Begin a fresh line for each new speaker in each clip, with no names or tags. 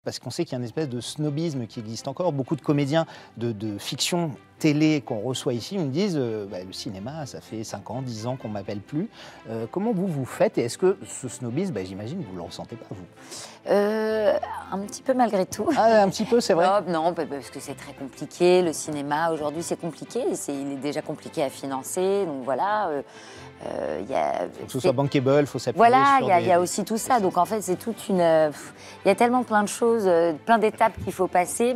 Parce qu'on sait qu'il y a une espèce de snobisme qui existe encore. Beaucoup de comédiens de fiction télé qu'on reçoit ici me disent le cinéma, ça fait 5 ans, 10 ans qu'on ne m'appelle plus. Comment vous faites? Et est-ce que ce snobisme, j'imagine, vous ne le ressentez pas, vous?
Un petit peu malgré tout.
Ah, un petit peu, c'est vrai?
Non, parce que c'est très compliqué. Le cinéma, aujourd'hui, c'est compliqué. Il est déjà compliqué à financer. Donc voilà.
Que ce soit bankable, il faut s'appuyer
voilà,
sur
il y a aussi tout ça. Donc en fait, c'est toute une... Il y a tellement plein de choses, plein d'étapes qu'il faut passer.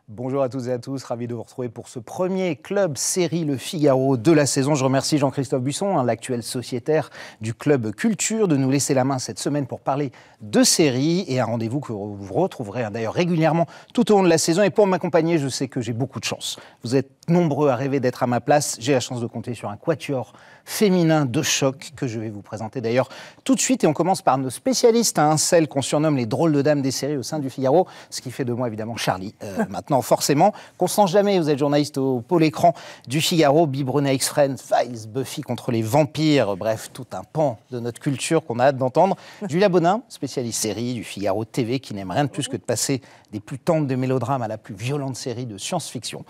Bonjour à toutes et à tous, ravi de vous retrouver pour ce premier club série Le Figaro de la saison. Je remercie Jean-Christophe Buisson, l'actuel sociétaire du club Culture, de nous laisser la main cette semaine pour parler de séries et un rendez-vous que vous retrouverez d'ailleurs régulièrement tout au long de la saison. Et pour m'accompagner, je sais que j'ai beaucoup de chance. Vous êtes nombreux à rêver d'être à ma place. J'ai la chance de compter sur un quatuor féminin de choc que je vais vous présenter d'ailleurs tout de suite. Et on commence par nos spécialistes, celles qu'on surnomme les drôles de dames des séries au sein du Figaro, ce qui fait de moi évidemment Charlie. Maintenant, forcément, Constance Jamais, vous êtes journaliste au pôle écran du Figaro, Biberonnet, X-Friends, Files, Buffy contre les vampires, bref, tout un pan de notre culture qu'on a hâte d'entendre. Julia Bonin, spécialiste série du Figaro TV, qui n'aime rien de plus que de passer des plus tendres de mélodrames à la plus violente série de science-fiction.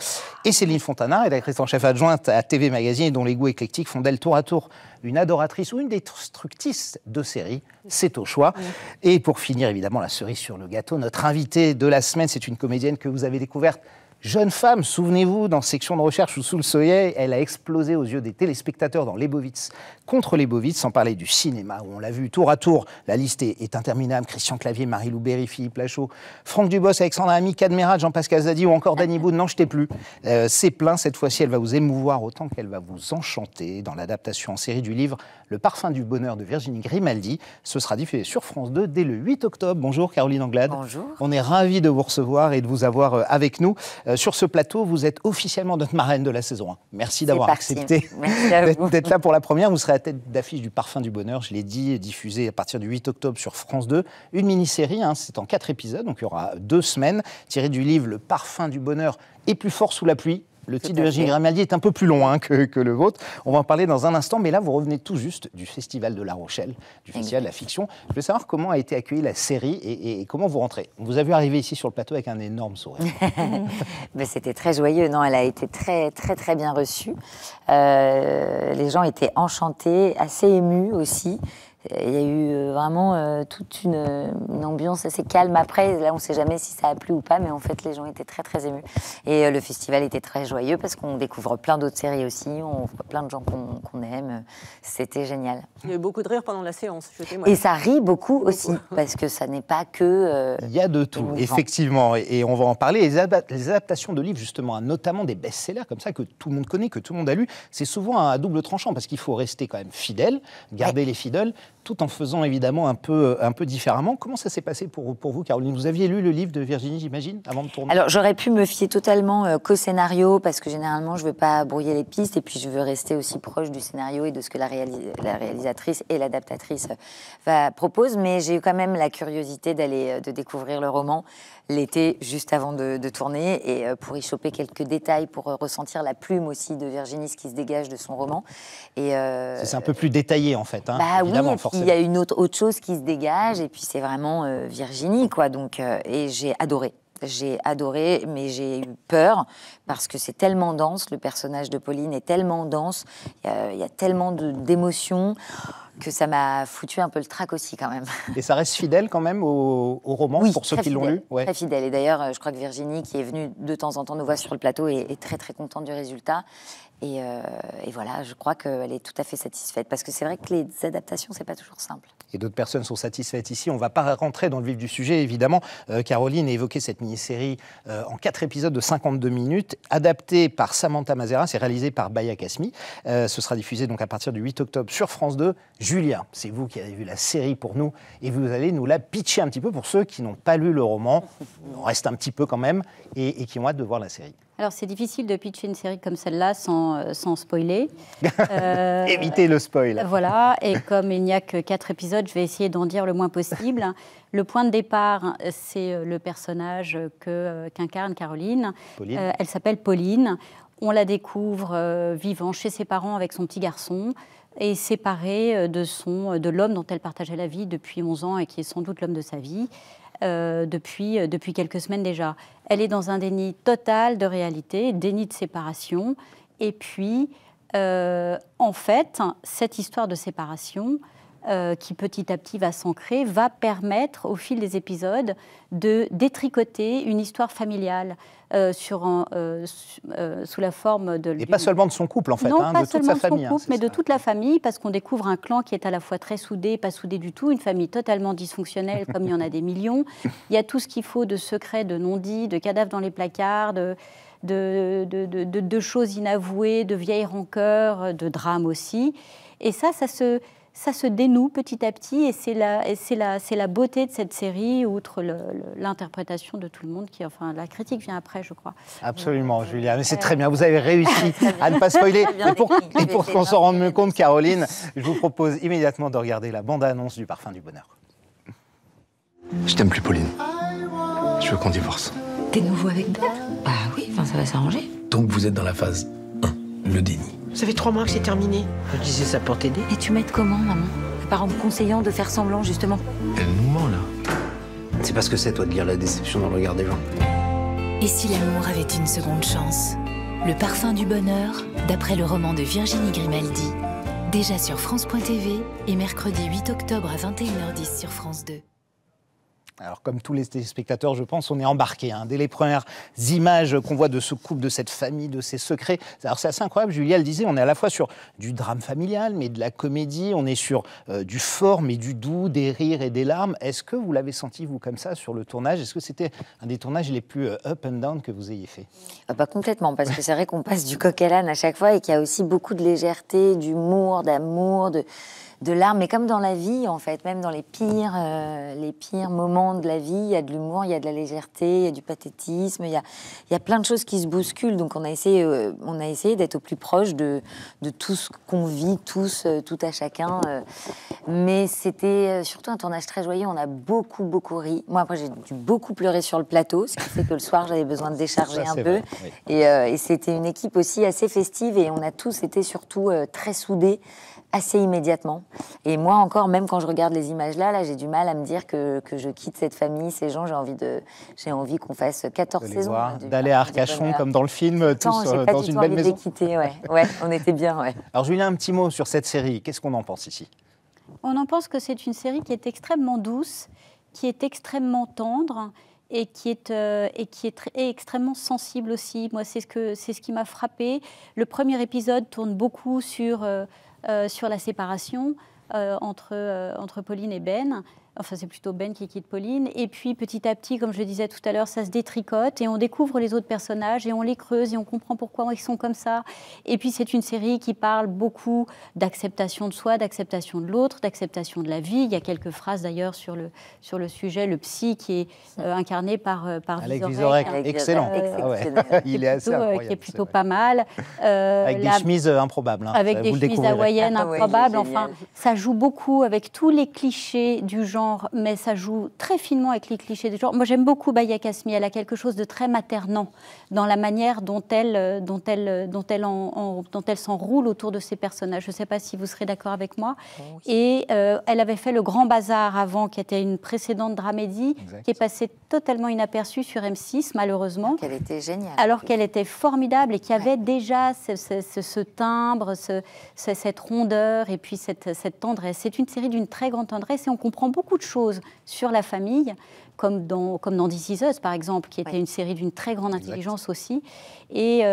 Et Céline Fontana, rédactrice en chef adjointe à TV Magazine, dont les goûts éclectiques font d'elle tour à tour une adoratrice ou une destructrice de séries. C'est au choix. Et pour finir, évidemment, la cerise sur le gâteau, notre invitée de la semaine, c'est une comédienne que vous avez découverte jeune femme, souvenez-vous, dans Section de recherche ou Sous le soleil, elle a explosé aux yeux des téléspectateurs dans Leibovitz contre Leibovitz, sans parler du cinéma, où on l'a vu tour à tour. La liste est interminable. Christian Clavier, Marie-Lou Berry, Philippe Lachaud, Franck Dubos, Alexandra Ami, Cadmerade, Jean-Pascal Zadi ou encore Danny Boone, n'en jetez plus. C'est plein. Cette fois-ci, elle va vous émouvoir autant qu'elle va vous enchanter dans l'adaptation en série du livre Le parfum du bonheur de Virginie Grimaldi. Ce sera diffusé sur France 2 dès le 8 octobre. Bonjour Caroline Anglade.
Bonjour.
On est ravis de vous recevoir et de vous avoir avec nous. Sur ce plateau, vous êtes officiellement notre marraine de la saison 1. Merci d'avoir accepté d'être là pour la première. Vous serez à la tête d'affiche du Parfum du bonheur, je l'ai dit, diffusé à partir du 8 octobre sur France 2. Une mini-série, c'est en 4 épisodes, donc il y aura 2 semaines, tiré du livre Le parfum du bonheur et plus fort sous la pluie. Le titre de Virginie Grimaldi est un peu plus long que le vôtre. On va en parler dans un instant, mais là, vous revenez tout juste du Festival de La Rochelle, du Festival de la Fiction. Je veux savoir comment a été accueillie la série et comment vous rentrez. On vous a vu arriver ici sur le plateau avec un énorme sourire.
C'était très joyeux, non? Elle a été très, très, très bien reçue. Les gens étaient enchantés, assez émus aussi. Il y a eu vraiment toute une ambiance assez calme. Après, là, on ne sait jamais si ça a plu ou pas, mais en fait, les gens étaient très, très émus. Et le festival était très joyeux parce qu'on découvre plein d'autres séries aussi, on voit plein de gens qu'on aime. C'était génial.
Il y a eu beaucoup de rire pendant la séance, je témoigne.
Et ça rit beaucoup aussi, parce que ça n'est pas que...
Il y a de tout, émouvant. Effectivement, et on va en parler. Les adaptations de livres, justement, notamment des best-sellers comme ça, que tout le monde connaît, que tout le monde a lu, c'est souvent à double tranchant, parce qu'il faut rester quand même fidèle, garder les fidèles, tout en faisant évidemment un peu différemment. Comment ça s'est passé pour vous, Caroline? Vous aviez lu le livre de Virginie, j'imagine, avant de tourner?
Alors, j'aurais pu me fier totalement qu'au scénario, parce que généralement, je ne veux pas brouiller les pistes, et puis je veux rester aussi proche du scénario et de ce que la réalisatrice et l'adaptatrice proposent. Mais j'ai eu quand même la curiosité de découvrir le roman l'été, juste avant de tourner, et pour y choper quelques détails, pour ressentir la plume aussi de Virginie, ce qui se dégage de son roman.
C'est un peu plus détaillé, en fait,
évidemment, oui, forcément. Il y a une autre chose qui se dégage, et puis c'est vraiment Virginie, quoi. Donc, et j'ai adoré. J'ai adoré, mais j'ai eu peur parce que c'est tellement dense, le personnage de Pauline est tellement dense, il y a tellement d'émotions que ça m'a foutu un peu le trac aussi quand même.
Et ça reste fidèle quand même au roman, oui, pour ceux qui l'ont lu?
Ouais. Très fidèle. Et d'ailleurs, je crois que Virginie, qui est venue de temps en temps nous voir sur le plateau, est très très contente du résultat. Et voilà, je crois qu'elle est tout à fait satisfaite. Parce que c'est vrai que les adaptations, c'est pas toujours simple.
Et d'autres personnes sont satisfaites ici. On ne va pas rentrer dans le vif du sujet, évidemment. Caroline a évoqué cette mini-série en 4 épisodes de 52 minutes, adaptée par Samantha Mazeras et réalisée par Baya Kasmi. Ce sera diffusé donc à partir du 8 octobre sur France 2. Julia, c'est vous qui avez vu la série pour nous, et vous allez nous la pitcher un petit peu pour ceux qui n'ont pas lu le roman. On reste un petit peu quand même, et qui ont hâte de voir la série.
Alors, c'est difficile de pitcher une série comme celle-là sans spoiler.
Évitez le spoil.
Voilà, et comme il n'y a que 4 épisodes, je vais essayer d'en dire le moins possible. Le point de départ, c'est le personnage qu'incarne Caroline. Elle s'appelle Pauline. On la découvre vivant chez ses parents avec son petit garçon et séparée de l'homme dont elle partageait la vie depuis 11 ans et qui est sans doute l'homme de sa vie. Depuis quelques semaines déjà. Elle est dans un déni total de réalité, déni de séparation. Et puis, en fait, cette histoire de séparation, qui petit à petit va s'ancrer, va permettre au fil des épisodes de détricoter une histoire familiale sous la forme de...
Et pas seulement de son couple, en fait,
non,
de toute sa famille.
Non, pas seulement de son couple, mais de toute la famille, parce qu'on découvre un clan qui est à la fois très soudé, pas soudé du tout, une famille totalement dysfonctionnelle, comme il y en a des millions. Il y a tout ce qu'il faut de secrets, de non-dits, de cadavres dans les placards, de choses inavouées, de vieilles rancœurs, de drames aussi. Et ça se dénoue petit à petit, et c'est la beauté de cette série, outre l'interprétation de tout le monde, la critique vient après, je crois.
Absolument, Julia, mais c'est très bien, vous avez réussi à ne pas spoiler. Et pour qu'on s'en rende mieux compte, Caroline, je vous propose immédiatement de regarder la bande-annonce du Parfum du Bonheur.
Je t'aime plus, Pauline. Je veux qu'on divorce.
T'es nouveau avec Ben? Bah oui, ça va s'arranger.
Donc vous êtes dans la phase 1, le déni.
Ça fait 3 mois que c'est terminé. Je disais ça pour t'aider.
Et tu m'aides comment, maman? Par en me conseillant de faire semblant, justement.
Elle nous ment, là.
C'est parce que c'est, toi, de lire la déception dans le regard des gens.
Et si l'amour avait une seconde chance? Le Parfum du Bonheur, d'après le roman de Virginie Grimaldi. Déjà sur France.tv et mercredi 8 octobre à 21h10 sur France 2.
Alors, comme tous les téléspectateurs, je pense, on est embarqués. Dès les premières images qu'on voit de ce couple, de cette famille, de ces secrets. Alors, c'est assez incroyable. Julia le disait, on est à la fois sur du drame familial, mais de la comédie. On est sur du fort, mais du doux, des rires et des larmes. Est-ce que vous l'avez senti, vous, comme ça, sur le tournage? Est-ce que c'était un des tournages les plus up and down que vous ayez fait?
Pas complètement, parce que c'est vrai qu'on passe du coq à l'âne à chaque fois et qu'il y a aussi beaucoup de légèreté, d'humour, d'amour, de larmes, mais comme dans la vie, en fait, même dans les pires moments de la vie, il y a de l'humour, il y a de la légèreté, il y a du pathétisme, il y a plein de choses qui se bousculent. Donc on a essayé d'être au plus proche de tout ce qu'on vit, tous, tout à chacun. Mais c'était surtout un tournage très joyeux, on a beaucoup, beaucoup ri. Moi, après, j'ai dû beaucoup pleurer sur le plateau, ce qui fait que le soir, j'avais besoin de décharger un peu. Vrai, oui. Et c'était une équipe aussi assez festive, et on a tous été surtout très soudés, assez immédiatement. Et moi encore, même quand je regarde les images là, j'ai du mal à me dire que je quitte cette famille, ces gens. J'ai envie qu'on fasse 14 saisons.
D'aller à Arcachon, comme dans le film, tous dans une belle maison.
Quitter, ouais, on était bien. Ouais.
Alors Julien, un petit mot sur cette série. Qu'est-ce qu'on en pense ici?
On en pense que c'est une série qui est extrêmement douce, qui est extrêmement tendre, et qui est extrêmement sensible aussi. Moi, c'est ce qui m'a frappée. Le premier épisode tourne beaucoup sur la séparation entre Pauline et Ben. Enfin, c'est plutôt Ben qui quitte Pauline. Et puis, petit à petit, comme je le disais tout à l'heure, ça se détricote et on découvre les autres personnages et on les creuse et on comprend pourquoi ils sont comme ça. Et puis, c'est une série qui parle beaucoup d'acceptation de soi, d'acceptation de l'autre, d'acceptation de la vie. Il y a quelques phrases d'ailleurs sur le sujet. Le psy qui est incarné par
Alex Vizorek. Excellent. Il est assez incroyable.
Qui est plutôt pas mal.
Avec des chemises improbables.
Avec des chemises hawaïennes improbables. Enfin, ça joue beaucoup avec tous les clichés du genre, mais ça joue très finement avec les clichés du genre. Moi, j'aime beaucoup Baya Kasmi. Elle a quelque chose de très maternant dans la manière dont elle s'enroule autour de ses personnages. Je ne sais pas si vous serez d'accord avec moi. Oui. Et elle avait fait Le Grand Bazar avant, qui était une précédente dramédie, qui est passée totalement inaperçue sur M6, malheureusement.
Elle était géniale.
Alors qu'elle était formidable et qui avait déjà ce timbre, cette rondeur et puis cette tendresse. C'est une série d'une très grande tendresse et on comprend beaucoup de choses sur la famille, comme dans This Is Us, par exemple, qui était une série d'une très grande intelligence aussi. Et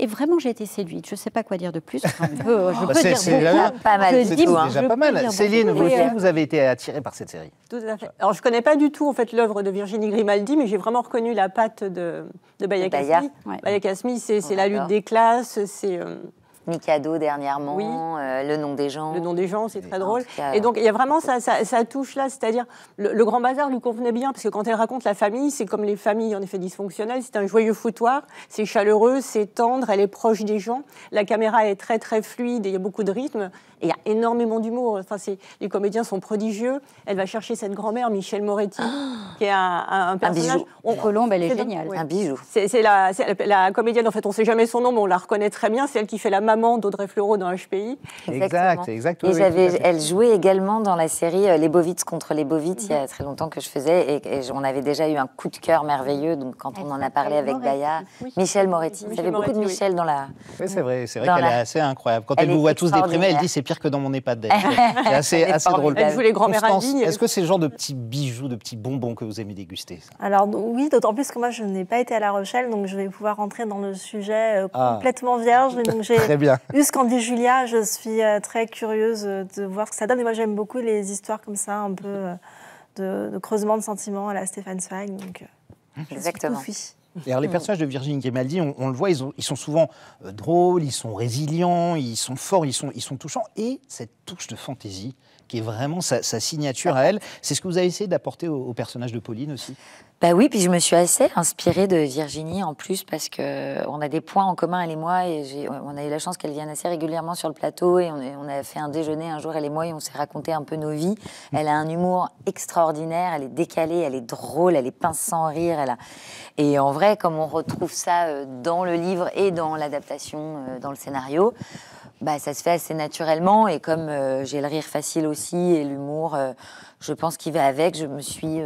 vraiment, j'ai été séduite. Je ne sais pas quoi dire de plus. Je peux dire beaucoup.
Pas mal.
C'est déjà pas mal. Céline, vous avez été attirée par cette série.
Tout à fait. Alors, je ne connais pas du tout en fait, l'œuvre de Virginie Grimaldi, mais j'ai vraiment reconnu la patte de Baya Kasmi. Baya Kasmi, c'est la lutte des classes,
Mikado dernièrement,
Oui.
Le nom des gens.
Le nom des gens, c'est très drôle.
En tout cas,
Et donc, il y a vraiment ça touche là, c'est-à-dire, le Grand Bazar lui convenait bien, parce que quand elle raconte la famille, c'est comme les familles, en effet, dysfonctionnelles, c'est un joyeux foutoir, c'est chaleureux, c'est tendre, elle est proche des gens, la caméra est très, très fluide, et il y a beaucoup de rythme, et il y a énormément d'humour. Enfin, les comédiens sont prodigieux. Elle va chercher cette grand-mère, Michel Moretti, qui est un personnage...
bijou.
Colombe, elle est géniale.
Ouais.
Un bijou.
C'est la comédienne, en fait, on ne sait jamais son nom, mais on la reconnaît très bien. C'est elle qui fait la maman d'Audrey Fleurot dans HPI.
Exact.
Et
Oui,
elle jouait également dans la série Les Bovitz contre les Bovitz, il y a très longtemps que je faisais, et on avait déjà eu un coup de cœur merveilleux, donc quand on en a parlé avec Baya, Michel Moretti. Il y avait beaucoup de Michel dans la...
Oui, c'est vrai qu'elle
Dans
est
la-
assez incroyable. Quand
Elle
elle vous
est
voit tous déprimés, elle
extraordinaire.
dit c'est pire que dans mon EHPAD. C'est
Elle est
assez drôle.
formidable.
Elle joue les grands-mères
Constance,
indignes.
est-ce que c'est le genre de petits bijoux, de petits bonbons que vous aimez déguster ça?
Alors oui, d'autant plus que moi je n'ai pas été à La Rochelle, donc je vais pouvoir rentrer dans le sujet
Ah.
complètement vierge. Et donc j'ai
Très bien.
eu ce qu'en dit Julia, je suis très curieuse de voir ce que ça donne. Et moi j'aime beaucoup les histoires comme ça, un peu de creusement de sentiments à la Stéphane Zweig. Donc
Exactement.
oui.
Et alors, les personnages de Virginie Grimaldi, on le voit, ils sont souvent drôles, ils sont résilients, ils sont forts, ils sont touchants. Et cette touche de fantaisie, qui est vraiment sa signature à elle, c'est ce que vous avez essayé d'apporter au personnage de Pauline aussi.
Bah oui, puis je me suis assez inspirée de Virginie en plus parce que on a des points en commun, elle et moi, et on a eu la chance qu'elle vienne assez régulièrement sur le plateau, et on a fait un déjeuner un jour, elle et moi, et on s'est raconté un peu nos vies. Elle a un humour extraordinaire, elle est décalée, elle est drôle, elle est pince sans rire, et en vrai, comme on retrouve ça dans le livre et dans l'adaptation, dans le scénario, bah, ça se fait assez naturellement, et comme j'ai le rire facile aussi et l'humour, je pense qu'il va avec, je me suis...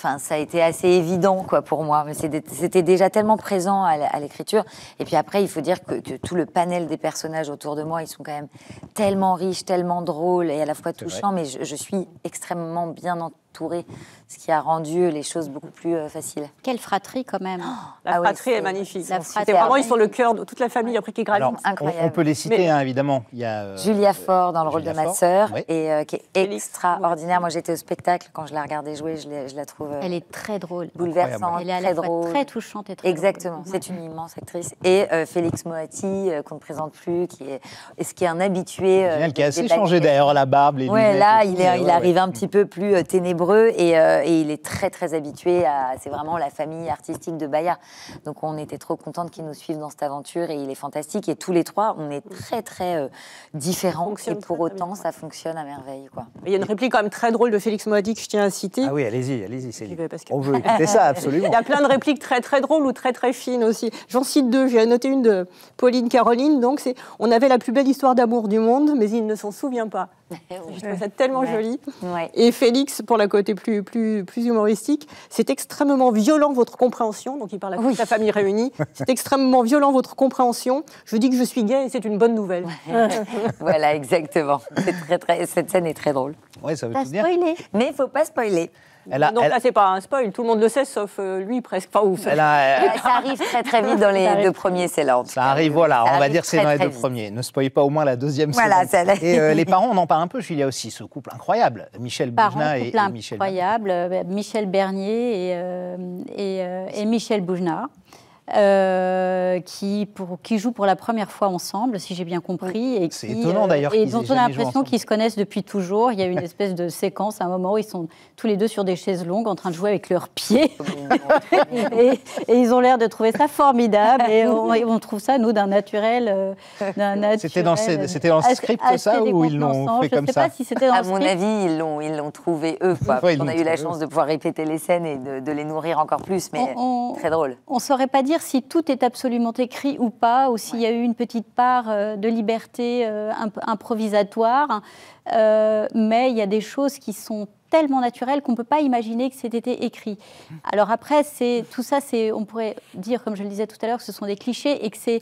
Enfin, ça a été assez évident quoi, pour moi, mais c'était déjà tellement présent à l'écriture. Et puis après, il faut dire que tout le panel des personnages autour de moi, ils sont quand même tellement riches, tellement drôles et à la fois touchants, mais je suis extrêmement bien entourée, ce qui a rendu les choses beaucoup plus faciles.
Quelle fratrie quand même.
La fratrie est magnifique.
La
C'était vraiment, ils sont le cœur de toute la famille après qui gravite.
Alors,
incroyable.
on peut les citer, hein, évidemment. Il y a
Julia Ford dans le rôle
Julia
de ma
Ford,
sœur,
ouais.
et qui est extraordinaire. Moi, j'étais au spectacle quand je la regardais jouer, je la trouve
Elle est très drôle.
bouleversante,
Elle est à
très
la fois
drôle.
très touchante et très
Exactement,
drôle.
c'est une immense actrice. Et Félix Moati, qu'on ne présente plus, qui est un habitué.
Génial, qui a assez
des
changé
baguettes.
d'ailleurs, la barbe, les
Ouais,
lunettes.
là,
et tout,
il arrive un petit peu plus ténébreux, et il est très, très habitué à... C'est vraiment la famille artistique de Baya. Donc, on était trop contente qu'il nous suive dans cette aventure, et il est fantastique. Et tous les trois, on est très, très différents. Et
Fonctionne
pour
très, très
autant,
bien.
ça fonctionne à merveille, quoi.
Il y a une réplique quand même très drôle de Félix Moati que je tiens à citer.
Ah oui, allez-y, c'est
J'y vais parce que-
On veut écouter ça, absolument.
Il y a plein de répliques très très drôles ou très très fines aussi. J'en cite deux. J'ai noté une de Pauline Caroline. Donc c'est on avait la plus belle histoire d'amour du monde, mais il ne s'en souvient pas. Je trouve ça tellement joli.
Ouais.
Et Félix, pour la côté plus humoristique, c'est extrêmement violent votre compréhension. Donc il parle à toute la famille réunie. C'est extrêmement violent votre compréhension. Je dis que je suis gay et c'est une bonne nouvelle.
Voilà, exactement. Cette scène est très drôle.
Ouais, ça veut
T'as
tout dire.
spoilé.
Mais il ne faut pas spoiler.
Donc là, c'est pas un spoil. Tout le monde le sait, sauf lui presque. Enfin,
Ça
Ça arrive très très vite dans les deux premiers, c'est là.
Ça arrive, voilà,
Ça
on va
arrive
dire que c'est
très,
dans les
très
deux
vite.
premiers. Ne spoilez pas au moins la deuxième
Voilà,
saison.
ça, là.
Et les parents, on en parle un peu. Julia aussi, ce couple incroyable. Michel
Parents,
Boujna et
couple
Michel.
incroyable, Michel Bernier et Michel Boujna, qui jouent pour la première fois ensemble, si j'ai bien compris. Et
C'est étonnant, d'ailleurs,
Et
qu'ils
dont
aient
on a
jamais joué
l'impression
ensemble.
qu'ils se connaissent depuis toujours. Il y a une espèce de séquence, à un moment où ils sont tous les deux sur des chaises longues en train de jouer avec leurs pieds. et ils ont l'air de trouver ça formidable. Et on trouve ça, nous, d'un naturel.
C'était dans le script, ça, ou ils l'ont fait comme ça?
Je ne sais pas si c'était dans
À
le
mon
script.
avis, ils l'ont trouvé eux. Quoi.
Ouais, ils
On a
l'ont
eu la
trouvé,
chance de pouvoir répéter les scènes et de les nourrir encore plus, mais très drôle.
On ne saurait pas dire si tout est absolument écrit ou pas, ou s'il y a eu une petite part de liberté improvisatoire, mais il y a des choses qui sont tellement naturelles qu'on ne peut pas imaginer que c'était écrit. Alors après, tout ça, on pourrait dire, comme je le disais tout à l'heure, que ce sont des clichés et que c'est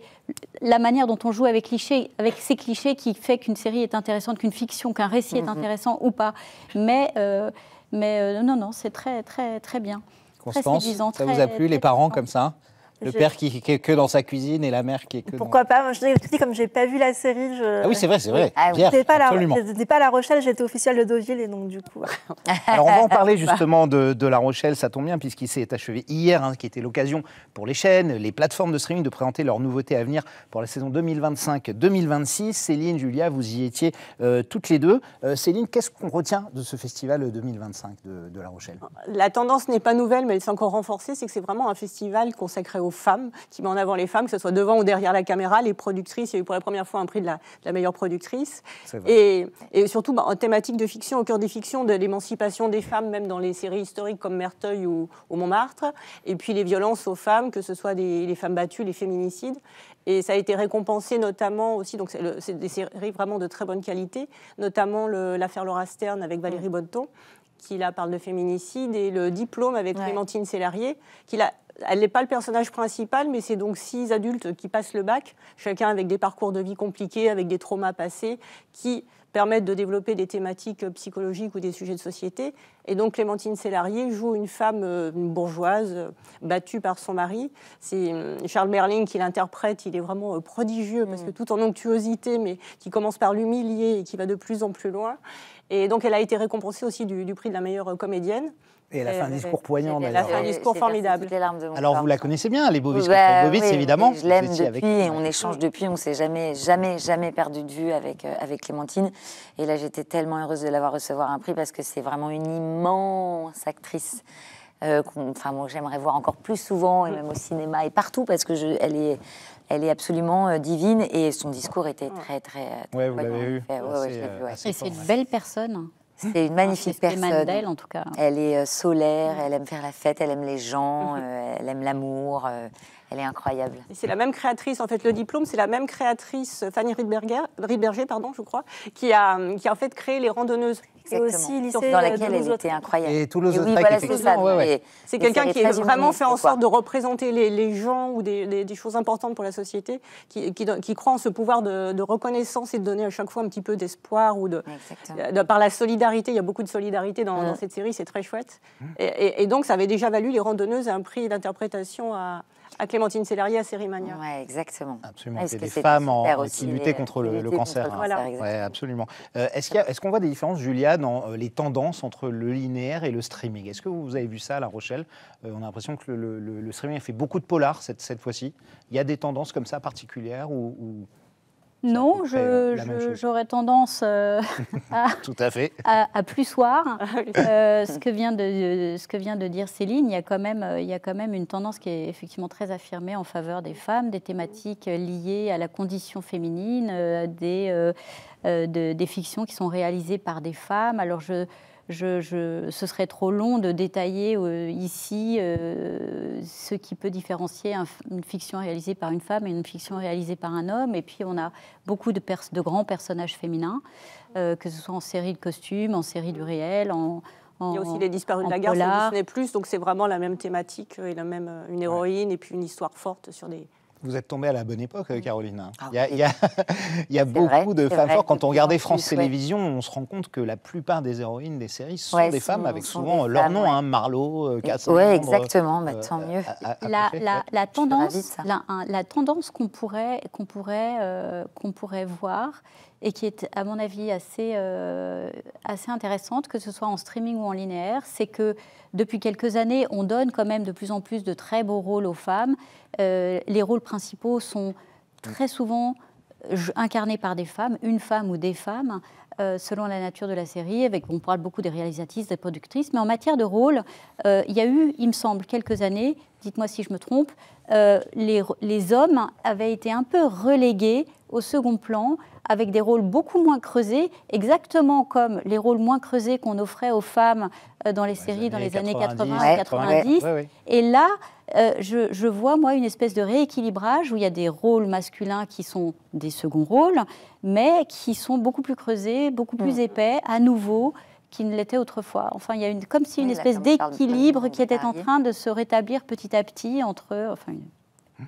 la manière dont on joue avec ces clichés qui fait qu'une série est intéressante, qu'une fiction, qu'un récit est intéressant ou pas. Mais non, c'est très, très, très bien. Très
Constance,
séduisant,
ça
très-
vous a plu, les
très
parents
touchant.
comme ça? Le père qui est que dans sa cuisine et la mère qui est que
Pourquoi pas? Moi, je dis, comme j'ai pas vu la série,
Ah oui, c'est vrai, Pierre,
absolument. Je n'étais pas à La Rochelle, j'étais officielle de Deauville, et donc du coup...
Alors, on va en parler justement de La Rochelle, ça tombe bien, puisqu'il s'est achevé hier, qui était l'occasion pour les chaînes, les plateformes de streaming de présenter leurs nouveautés à venir pour la saison 2025-2026. Céline, Julia, vous y étiez toutes les deux. Céline, qu'est-ce qu'on retient de ce festival 2025 de La Rochelle?
La tendance n'est pas nouvelle, mais elle s'est encore renforcée, c'est que c'est vraiment un festival consacré aux femmes, qui met en avant les femmes, que ce soit devant ou derrière la caméra, les productrices. Il y a eu pour la première fois un prix de la meilleure productrice. Et surtout, en thématique de fiction, au cœur des fictions, de l'émancipation des femmes, même dans les séries historiques comme Merteuil ou Montmartre. Et puis les violences aux femmes, que ce soit les femmes battues, les féminicides. Et ça a été récompensé notamment aussi, donc c'est des séries vraiment de très bonne qualité, notamment l'affaire Laura Stern avec Valérie Bonneton, qui là parle de féminicide, et le diplôme avec Clémentine Sélarié, elle n'est pas le personnage principal, mais c'est donc 6 adultes qui passent le bac, chacun avec des parcours de vie compliqués, avec des traumas passés, qui permettent de développer des thématiques psychologiques ou des sujets de société. Et donc Clémentine Sélarié joue une femme, une bourgeoise, battue par son mari. C'est Charles Merling qui l'interprète, il est vraiment prodigieux, parce que tout en onctuosité, mais qui commence par l'humilier et qui va de plus en plus loin. Et donc elle a été récompensée aussi du prix de la meilleure comédienne.
Et elle a fait un discours poignant, d'ailleurs.
Elle a fait un discours formidable.
Alors, vous la connaissez bien, les Bovis, évidemment.
Je l'aime depuis, et on échange depuis, on ne s'est jamais perdu de vue avec Clémentine. Et là, j'étais tellement heureuse de l'avoir recevoir un prix, parce que c'est vraiment une immense actrice. Moi, j'aimerais voir encore plus souvent, et même au cinéma, et partout, parce que elle est absolument divine, et son discours était très
ouais, vous l'avez vu.
Et c'est une belle personne.
C'est une magnifique personne.
d'elle, en tout cas.
Elle est solaire, elle aime faire la fête, elle aime les gens, elle aime l'amour. Elle est incroyable.
C'est la même créatrice, en fait, le diplôme, c'est la même créatrice, Fanny Rydberger, je crois, qui a en fait créé les randonneuses.
Exactement.
Et aussi lycée
dans laquelle elle était incroyable.
Et Toulouse-Lautrec,
oui, voilà, c'est ça.
Ouais.
C'est quelqu'un qui a vraiment fait en sorte de représenter les gens ou des choses importantes pour la société, qui croit en ce pouvoir de reconnaissance et de donner à chaque fois un petit peu d'espoir ou par la solidarité. Il y a beaucoup de solidarité dans cette série, c'est très chouette. Et donc, ça avait déjà valu les randonneuses un prix d'interprétation à Clémentine Sélarié à Sérimania.
Oui, exactement.
Absolument, c'est des femmes qui luttaient contre le cancer.
Voilà.
Oui, absolument. Est-ce qu'on voit des différences, Julia, dans les tendances entre le linéaire et le streaming? Est-ce que vous avez vu ça à La Rochelle? On a l'impression que le streaming a fait beaucoup de polars cette fois-ci. Il y a des tendances comme ça particulières ou...
Non, j'aurais tendance
Tout à fait.
à plus voir ce que vient de dire Céline. Il y a quand même une tendance qui est effectivement très affirmée en faveur des femmes, des thématiques liées à la condition féminine, des fictions qui sont réalisées par des femmes. Alors ce serait trop long de détailler ici ce qui peut différencier une fiction réalisée par une femme et une fiction réalisée par un homme. Et puis on a beaucoup de grands personnages féminins, que ce soit en série de costumes, en série du réel,
il y a aussi Les Disparus de la Gare sur Disney+, donc c'est vraiment la même thématique, et une héroïne et puis une histoire forte sur des...
Vous êtes tombée à la bonne époque, Caroline. Il y a beaucoup de femmes fortes. Quand on regardait France Télévisions, on se rend compte que la plupart des héroïnes des séries sont des femmes, avec souvent leur nom, Marlowe, Cassandre.
Oui, exactement, tant mieux.
La tendance qu'on pourrait voir, et qui est, à mon avis, assez intéressante, que ce soit en streaming ou en linéaire, c'est que depuis quelques années, on donne quand même de plus en plus de très beaux rôles aux femmes. Les rôles principaux sont très souvent incarnés par des femmes, une femme ou des femmes, selon la nature de la série. On parle beaucoup des réalisatrices, des productrices, mais en matière de rôle, il y a eu, il me semble, quelques années, dites-moi si je me trompe, les hommes avaient été un peu relégués au second plan, avec des rôles beaucoup moins creusés, exactement comme les rôles moins creusés qu'on offrait aux femmes dans les séries dans les années 80 et 90. Et là, je vois, moi, une espèce de rééquilibrage où il y a des rôles masculins qui sont des seconds rôles, mais qui sont beaucoup plus creusés, beaucoup plus épais, à nouveau, qu'ils ne l'étaient autrefois. Enfin, il y a comme si une espèce d'équilibre qui était en train de se rétablir petit à petit entre eux.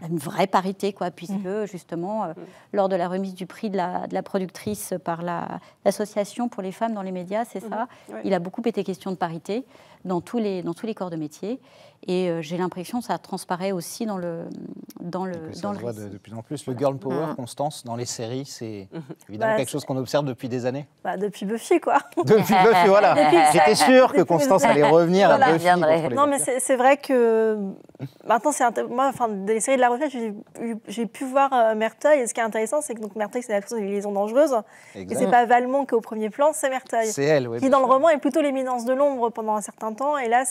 une vraie parité, quoi, puisque justement, lors de la remise du prix de la productrice par l'association pour les femmes dans les médias, c'est ça, il a beaucoup été question de parité dans tous les corps de métier. Et j'ai l'impression que ça transparaît aussi dans le
ça se voit de plus en plus. Le girl power, Constance, dans les séries, c'est évidemment quelque chose qu'on observe depuis des années.
Depuis Buffy, quoi.
Depuis Buffy, voilà. J'étais sûre que Constance allait revenir à Buffy.
Non, mais c'est vrai que maintenant, moi, des séries de la retraite, j'ai pu voir Merteuil. Et ce qui est intéressant, c'est que donc, Merteuil, c'est la personne des liaisons dangereuses. Et c'est pas Valmont qui est au premier plan, c'est Merteuil.
C'est elle, oui.
Qui, dans le roman, est plutôt l'éminence de l'ombre pendant un certain temps. Et là,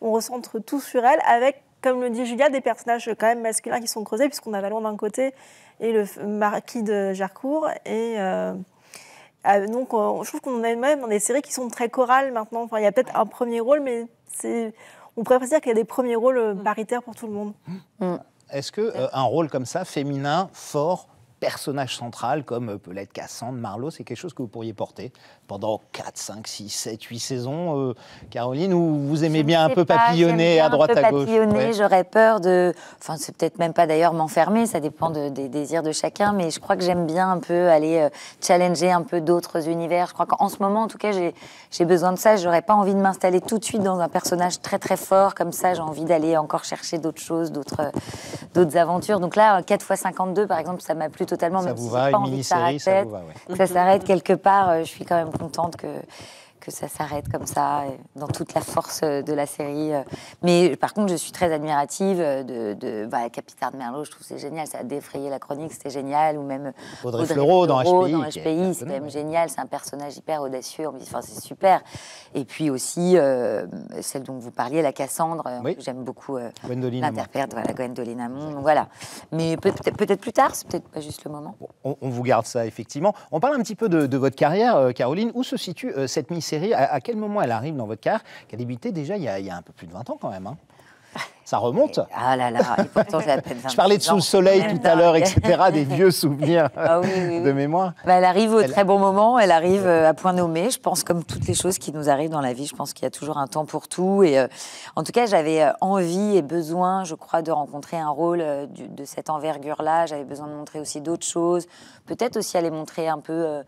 on recentre tout sur elle, avec, comme le dit Julia, des personnages quand même masculins qui sont creusés, puisqu'on a Valmont d'un côté et le marquis de Gercourt. Et donc, je trouve qu'on est même dans des séries qui sont très chorales maintenant. Enfin, il y a peut-être un premier rôle, mais on pourrait dire qu'il y a des premiers rôles paritaires pour tout le monde.
Est-ce qu'un rôle comme ça, féminin, fort, personnage central, comme peut l'être Cassandre, Marlowe, c'est quelque chose que vous pourriez porter pendant 4, 5, 6, 7, 8 saisons, Caroline, ou vous aimez bien un peu papillonner à droite, à gauche?
J'aurais peur de... Enfin, c'est peut-être même pas d'ailleurs m'enfermer, ça dépend des désirs de chacun, mais je crois que j'aime bien un peu aller challenger un peu d'autres univers. Je crois qu'en ce moment, en tout cas, j'ai besoin de ça. J'aurais pas envie de m'installer tout de suite dans un personnage très très fort, comme ça, j'ai envie d'aller encore chercher d'autres choses, d'autres aventures. Donc là, 4x52, par exemple, ça m'a plu totalement.
Ça vous va, une mini-série, ça vous va, ouais.
Ça s'arrête quelque part, je suis quand même contente que ça s'arrête comme ça, dans toute la force de la série. Mais par contre, je suis très admirative de Capitaine Merlot, je trouve que c'est génial, ça a défrayé la chronique, c'était génial, ou même
Audrey Fleurot dans
HPI, c'est quand même génial, c'est un personnage hyper audacieux, enfin, c'est super. Et puis aussi, celle dont vous parliez, la Cassandre, que j'aime beaucoup l'interprète, Gwendoline Amon, donc voilà. Mais peut-être plus tard, c'est peut-être pas juste le moment.
Bon, on vous garde ça, effectivement. On parle un petit peu de votre carrière, Caroline. Où se situe cette mini-série? À quel moment elle arrive dans votre carrière, qui a débuté déjà il y a un peu plus de 20 ans quand même, hein. Ça remonte.
Ah là là, et pourtant j'ai à peine 20 ans.
Je parlais de Sous le soleil tout à l'heure, etc., des vieux souvenirs de mémoire.
Elle arrive au très bon moment, elle arrive à point nommé. Je pense, comme toutes les choses qui nous arrivent dans la vie, je pense qu'il y a toujours un temps pour tout. Et en tout cas, j'avais envie et besoin, je crois, de rencontrer un rôle de cette envergure-là. J'avais besoin de montrer aussi d'autres choses. Peut-être aussi aller montrer un peu...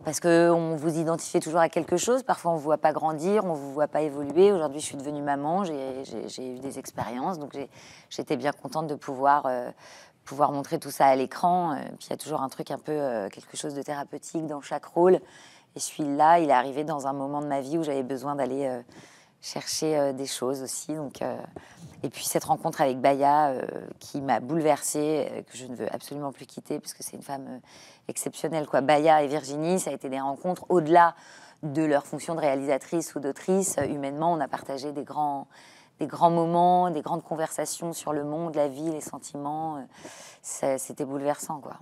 parce qu'on vous identifie toujours à quelque chose. Parfois, on ne vous voit pas grandir, on ne vous voit pas évoluer. Aujourd'hui, je suis devenue maman, j'ai eu des expériences. Donc, j'étais bien contente de pouvoir montrer tout ça à l'écran. Puis, il y a toujours un truc un peu, quelque chose de thérapeutique dans chaque rôle. Et celui-là, il est arrivé dans un moment de ma vie où j'avais besoin d'aller chercher des choses aussi. Donc, et puis, cette rencontre avec Baya, qui m'a bouleversée, que je ne veux absolument plus quitter, parce que c'est une femme exceptionnelle, quoi. Baya et Virginie, ça a été des rencontres au-delà de leur fonction de réalisatrice ou d'autrice. Humainement, on a partagé des grands moments, des grandes conversations sur le monde, la vie, les sentiments. C'était bouleversant, quoi.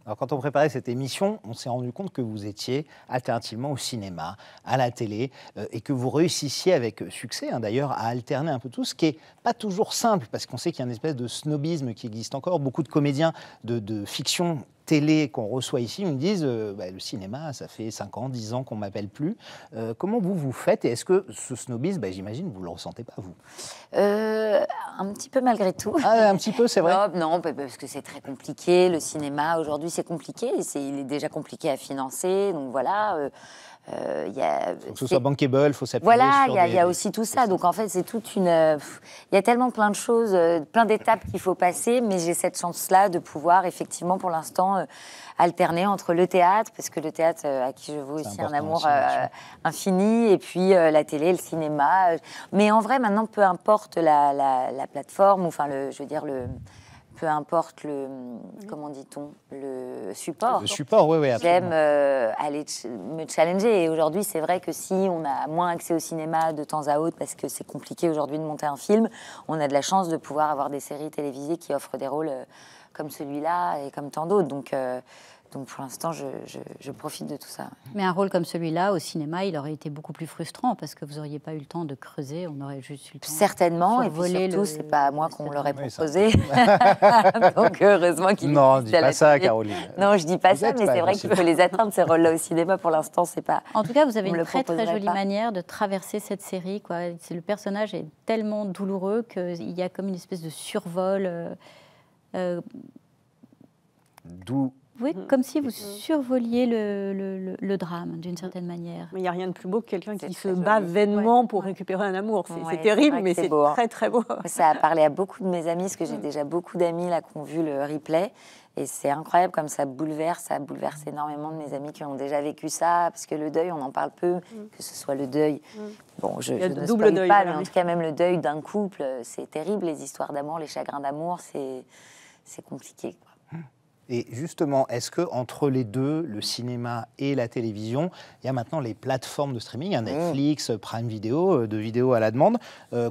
Alors, quand on préparait cette émission, on s'est rendu compte que vous étiez alternativement au cinéma, à la télé, et que vous réussissiez avec succès, d'ailleurs, à alterner un peu tout, ce qui n'est pas toujours simple, parce qu'on sait qu'il y a une espèce de snobisme qui existe encore. Beaucoup de comédiens de fiction télé qu'on reçoit ici me disent le cinéma, ça fait 5 ans, 10 ans qu'on ne m'appelle plus. Comment vous faites? Et est-ce que ce snobisme, j'imagine, vous ne le ressentez pas, vous?
Un petit peu malgré tout.
Ah, un petit peu, c'est vrai?
Non, parce que c'est très compliqué. Le cinéma, aujourd'hui, c'est compliqué. Il est déjà compliqué à financer. Donc voilà...
faut que ce soit bankable, il faut s'appuyer
voilà,
sur
il y a aussi tout ça. Donc en fait, c'est toute une... Il y a tellement plein de choses, plein d'étapes qu'il faut passer, mais j'ai cette chance-là de pouvoir, effectivement, pour l'instant, alterner entre le théâtre, parce que le théâtre, à qui je voue aussi un amour aussi, infini, et puis la télé, le cinéma. Mais en vrai, maintenant, peu importe la plateforme, enfin, peu importe comment dit-on, le support.
Le support, oui, absolument.
J'aime aller me challenger. Et aujourd'hui, c'est vrai que si on a moins accès au cinéma de temps à autre, parce que c'est compliqué aujourd'hui de monter un film, on a de la chance de pouvoir avoir des séries télévisées qui offrent des rôles comme celui-là et comme tant d'autres. Donc pour l'instant, je profite de tout ça.
Mais un rôle comme celui-là, au cinéma, il aurait été beaucoup plus frustrant parce que vous n'auriez pas eu le temps de creuser, on aurait juste eu le temps.
Certainement, et puis surtout, c'est pas à moi qu'on l'aurait proposé. Donc heureusement qu'il
Non, dis pas ça, Caroline.
Non, je dis pas ça, mais c'est vrai qu'il faut les atteindre, ces rôles-là au cinéma. Pour l'instant, c'est pas...
En tout cas, vous avez une très jolie manière de traverser cette série, quoi. Le personnage est tellement douloureux qu'il y a comme une espèce de survol...
D'où...
Oui, comme si vous survoliez le drame, d'une certaine manière.
Mais il n'y a rien de plus beau que quelqu'un qui se bat vainement pour récupérer un amour. C'est terrible, mais c'est très, très beau.
Ça a parlé à beaucoup de mes amis, parce que j'ai déjà beaucoup d'amis là, qui ont vu le replay. Et c'est incroyable comme ça bouleverse énormément de mes amis qui ont déjà vécu ça, parce que le deuil, on en parle peu, que ce soit le deuil. Bon, je ne spoil pas, mais en tout cas, même le deuil d'un couple, c'est terrible, les histoires d'amour, les chagrins d'amour, c'est compliqué, quoi.
Et justement, est-ce qu'entre les deux, le cinéma et la télévision, il y a maintenant les plateformes de streaming, Netflix, Prime Video, de vidéos à la demande.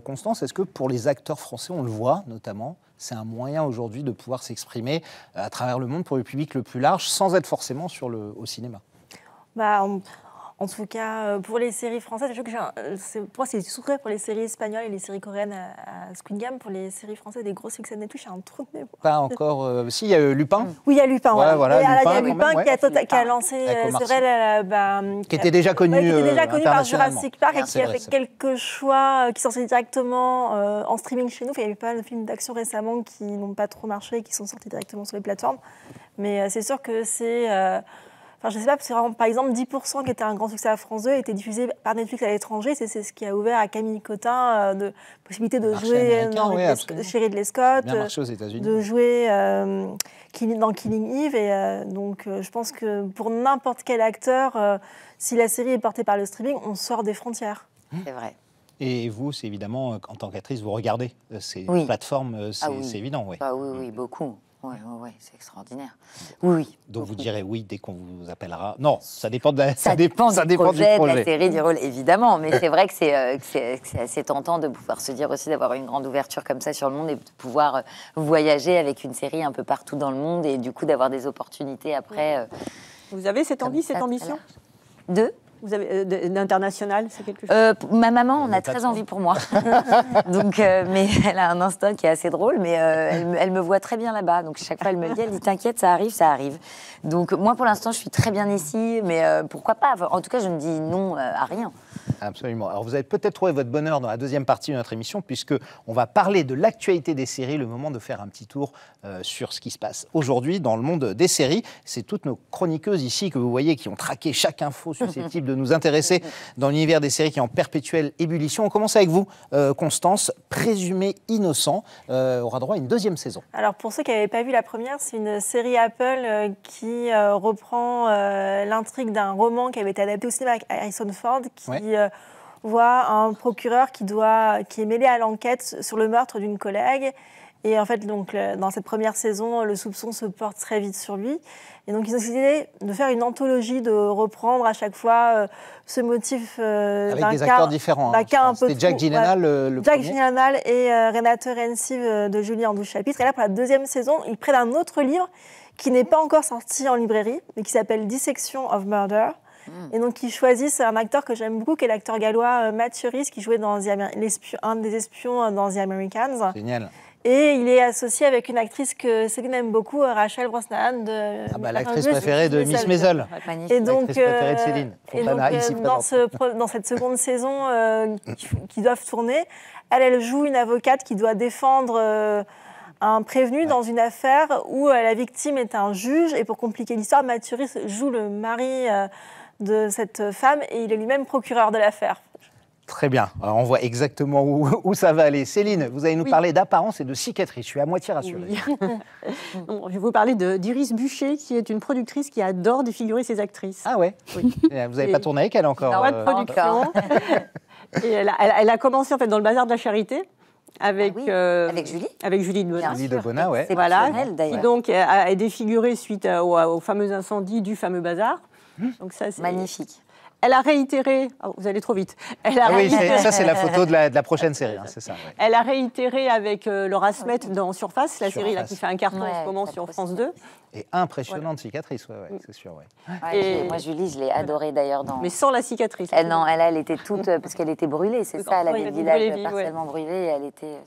Constance, est-ce que pour les acteurs français, on le voit notamment, c'est un moyen aujourd'hui de pouvoir s'exprimer à travers le monde pour le public le plus large, sans être forcément au cinéma?
En tout cas, pour les séries françaises, je sais que pour moi, c'est surtout pour les séries espagnoles et les séries coréennes à Squid Game. Pour les séries françaises, des gros succès de Netflix, j'ai un trou de mémoire.
Pas encore. Si, il y a Lupin.
Oui, il y a Lupin.
Ouais, voilà,
il y a
Lupin
qui a lancé, c'est vrai,
qui était déjà connu,
qui était déjà connu par
internationalement.
Jurassic Park et qui a fait quelques choix qui sont sortis directement en streaming chez nous. Il y a eu pas mal de films d'action récemment qui n'ont pas trop marché et qui sont sortis directement sur les plateformes. Mais c'est sûr que c'est... je ne sais pas, parce que par exemple, 10% qui était un grand succès à France 2 était diffusé par Netflix à l'étranger. C'est ce qui a ouvert à Camille Cotin de possibilité de jouer dans chez Ridley Scott, de jouer dans Killing Eve. Et donc, je pense que pour n'importe quel acteur, si la série est portée par le streaming, on sort des frontières.
C'est vrai.
Et vous, c'est évidemment, en tant qu'actrice, vous regardez ces plateformes, c'est évident. Oui.
Oui, beaucoup. Oui, c'est extraordinaire. Oui.
Donc vous direz oui dès qu'on vous appellera. Non, ça dépend de
ça dépend du projet, de la série, du rôle, évidemment. Mais c'est vrai que c'est assez tentant de pouvoir se dire aussi d'avoir une grande ouverture comme ça sur le monde et de pouvoir voyager avec une série un peu partout dans le monde et du coup d'avoir des opportunités après.
Vous avez cette ambition Vous avez d'international, c'est quelque chose
Ma maman en a très envie pour moi. Donc, mais elle a un instinct qui est assez drôle, mais elle me voit très bien là-bas. Donc chaque fois, elle me le dit, elle dit t'inquiète, ça arrive, ça arrive. Donc moi, pour l'instant, je suis très bien ici, mais pourquoi pas. En tout cas, je ne dis non à rien.
Absolument. Alors vous avez peut-être trouvé votre bonheur dans la deuxième partie de notre émission, puisqu'on va parler de l'actualité des séries, le moment de faire un petit tour sur ce qui se passe aujourd'hui dans le monde des séries. C'est toutes nos chroniqueuses ici que vous voyez qui ont traqué chaque info susceptible de nous intéresser dans l'univers des séries qui est en perpétuelle ébullition. On commence avec vous, Constance. Présumé innocent aura droit à une deuxième saison.
Alors pour ceux qui n'avaient pas vu la première, c'est une série Apple qui reprend l'intrigue d'un roman qui avait été adapté au cinéma avec Harrison Ford, qui voit un procureur qui est mêlé à l'enquête sur le meurtre d'une collègue. Et en fait, donc, dans cette première saison, le soupçon se porte très vite sur lui. Et donc, ils ont décidé de faire une anthologie, de reprendre à chaque fois ce motif
avec des acteurs différents. C'était Jack Gyllenhaal le
Jack
premier.
Gyllenhaal et Renate Reinsve de Julie en 12 chapitres. Et là, pour la deuxième saison, ils prennent un autre livre qui n'est pas encore sorti en librairie, mais qui s'appelle Dissection of Murder. Et donc, ils choisissent un acteur que j'aime beaucoup, qui est l'acteur gallois Matt Uris, qui jouait dans un des espions dans The Americans.
Génial.
Et il est associé avec une actrice que Céline aime beaucoup, Rachel Brosnahan.
L'actrice préférée de Miss Maisel.
Et donc,
l'actrice préférée de Céline.
Dans cette seconde saison qu'ils doivent tourner, elle joue une avocate qui doit défendre un prévenu dans une affaire où la victime est un juge. Et pour compliquer l'histoire, Matt Uris joue le mari de cette femme et il est lui-même procureur de l'affaire.
Très bien. Alors on voit exactement où ça va aller. Céline, vous allez nous parler d'apparence et de cicatrices. Je suis à moitié rassurée.
Oui. Je vais vous parler d'Iris Bucher, qui est une productrice qui adore défigurer ses actrices.
Ah ouais.
Oui.
Vous n'avez pas tourné avec elle encore?
Pas de production. Et elle a commencé en fait dans le bazar de la charité. Avec
Julie.
Avec Julie de Bonin.
Julie de Bonin, ouais.
Voilà. Qui donc a défiguré suite au fameux incendie du fameux bazar. Donc ça, c'est
magnifique.
Elle a réitéré. Oh, vous allez trop vite.
Ça, c'est la photo de la prochaine série, c'est ça. Ouais.
Elle a réitéré avec Laura Smet dans Surface, la série là, qui fait un carton en ce moment sur France 2.
Et impressionnante cicatrice, c'est sûr.
Moi, Julie, je l'ai adorée d'ailleurs.
Mais sans la cicatrice.
Non, elle était toute. Parce qu'elle était brûlée, c'est ça. Elle avait le visage partiellement brûlé et elle était.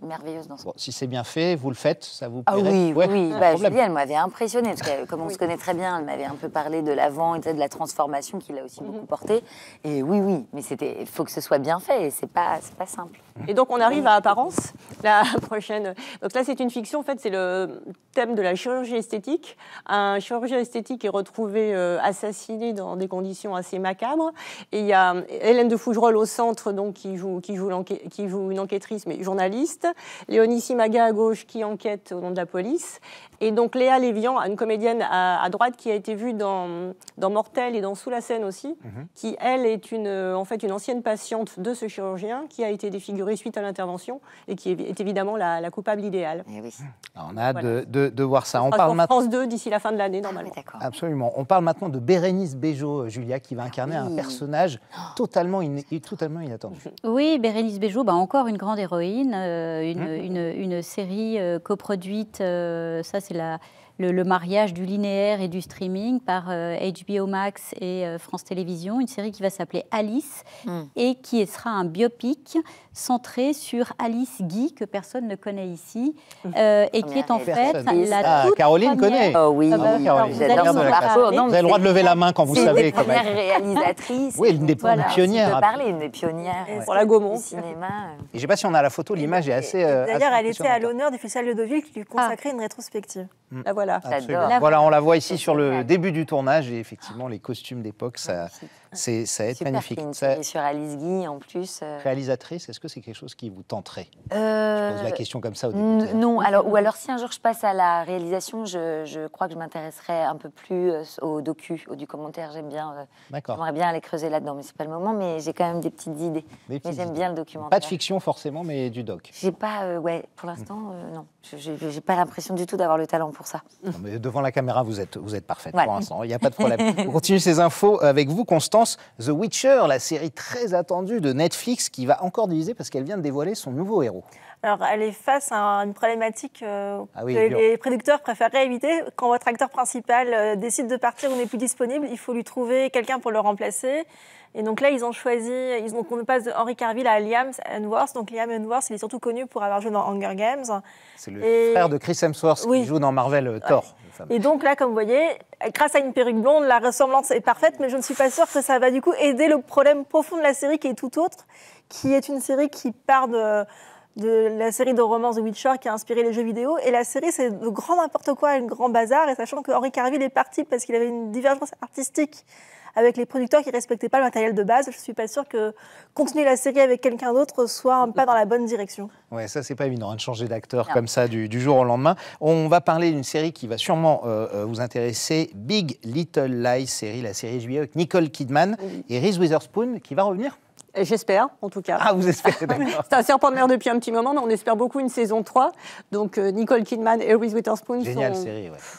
merveilleuse dans son...
Bon, si c'est bien fait, vous le faites, ça vous
Ah
plairait?
oui,
Ouais,
oui.
pas de
Bah,
problème.
Julie, elle m'avait impressionnée, parce que comme on se connaît très bien, elle m'avait un peu parlé de l'avant et de la transformation qui l'a aussi beaucoup portée. Et oui, mais il faut que ce soit bien fait, et c'est pas simple.
Et donc on arrive à Apparence, la prochaine. Donc là c'est une fiction, en fait c'est le thème de la chirurgie esthétique. Un chirurgien esthétique est retrouvé assassiné dans des conditions assez macabres. Et il y a Hélène de Fougerolles au centre, donc, qui joue une enquêtrice mais journaliste. Léonie Simaga à gauche qui enquête au nom de la police. Et donc Léa Lévian, une comédienne à droite qui a été vue dans Mortel et dans Sous la Seine aussi, qui elle est en fait une ancienne patiente de ce chirurgien qui a été défigurée suite à l'intervention et qui est évidemment la coupable idéale.
Et oui.
Alors, on a hâte de voir ça. On
Sur
parle maintenant.
France 2 d'ici la fin de l'année normalement.
D'accord.
Absolument. On parle maintenant de Bérénice Bejo, Julia, qui va incarner un personnage totalement inattendu.
Oui, Bérénice Bejo, encore une grande héroïne, une série coproduite, ça c'est le mariage du linéaire et du streaming par HBO Max et France Télévisions, une série qui va s'appeler Alice et qui sera un biopic centré sur Alice Guy, que personne ne connaît ici, et qui est en fait la toute
Caroline
première...
connaît.
Oh oui,
Caroline.
j'adore son parcours.
Vous avez le droit de lever la main quand vous savez.
C'est une des premières réalisatrices.
Oui, une des pionnières.
On peut parler, une des pionnières
Pour la Gaumont.
du cinéma.
Et je ne sais pas si on a la photo, l'image est assez.
D'ailleurs, elle était à
impressionnante.
l'honneur du Festival de Deauville qui lui consacrait une rétrospective.
Là voilà.
Absolument.
J'adore.
Voilà, on la voit ici sur le
génial.
début du tournage et effectivement les costumes d'époque, ça est
Super,
magnifique.
qu'il y ait une
Ça-
série sur Alice Guy en plus.
Réalisatrice, est-ce que c'est quelque chose qui vous tenterait? Je pose la question comme ça au début.
Non, ou alors si un jour je passe à la réalisation, je crois que je m'intéresserai un peu plus au du commentaire. J'aime bien.
D'accord.
J'aimerais bien aller creuser là-dedans, mais c'est pas le moment. Mais j'ai quand même des petites idées. Mais j'aime bien le documentaire.
Pas de fiction forcément, mais du doc.
J'ai pas, pour l'instant, non. J'ai pas l'impression du tout d'avoir le talent pour ça.
Non, mais devant la caméra, vous êtes parfaite
Ouais.
pour l'instant, il n'y a pas de problème. On continue ces infos avec vous, Constance. The Witcher, la série très attendue de Netflix qui va encore diviser parce qu'elle vient de dévoiler son nouveau héros.
Alors, elle est face à une problématique
oui,
que
dur.
les producteurs préféreraient éviter. Quand votre acteur principal décide de partir ou n'est plus disponible, il faut lui trouver quelqu'un pour le remplacer. Et donc là, ils ont choisi, on passe de Henry Cavill à Liam Hemsworth. Donc Liam Hemsworth, il est surtout connu pour avoir joué dans Hunger Games.
C'est le frère de Chris Hemsworth
Oui.
qui joue dans Marvel Thor. le fameux.
Et donc là, comme vous voyez, grâce à une perruque blonde, la ressemblance est parfaite, mais je ne suis pas sûre que ça va du coup aider le problème profond de la série qui est tout autre, qui est une série qui part de la série de romance The Witcher qui a inspiré les jeux vidéo. Et la série, c'est de grand n'importe quoi, un grand bazar. Et sachant que Henry Cavill est parti parce qu'il avait une divergence artistique avec les producteurs qui ne respectaient pas le matériel de base, je ne suis pas sûre que continuer la série avec quelqu'un d'autre soit un pas dans la bonne direction.
Ouais, ça, c'est pas évident, de changer d'acteur comme ça du jour au lendemain. On va parler d'une série qui va sûrement vous intéresser, Big Little Lies, la série juillet avec Nicole Kidman et Reese Witherspoon qui va revenir.
J'espère, en tout cas.
Ah, vous espérez, d'accord.
C'est un serpent de mer depuis un petit moment, mais on espère beaucoup une saison 3. Donc Nicole Kidman et Reese Witherspoon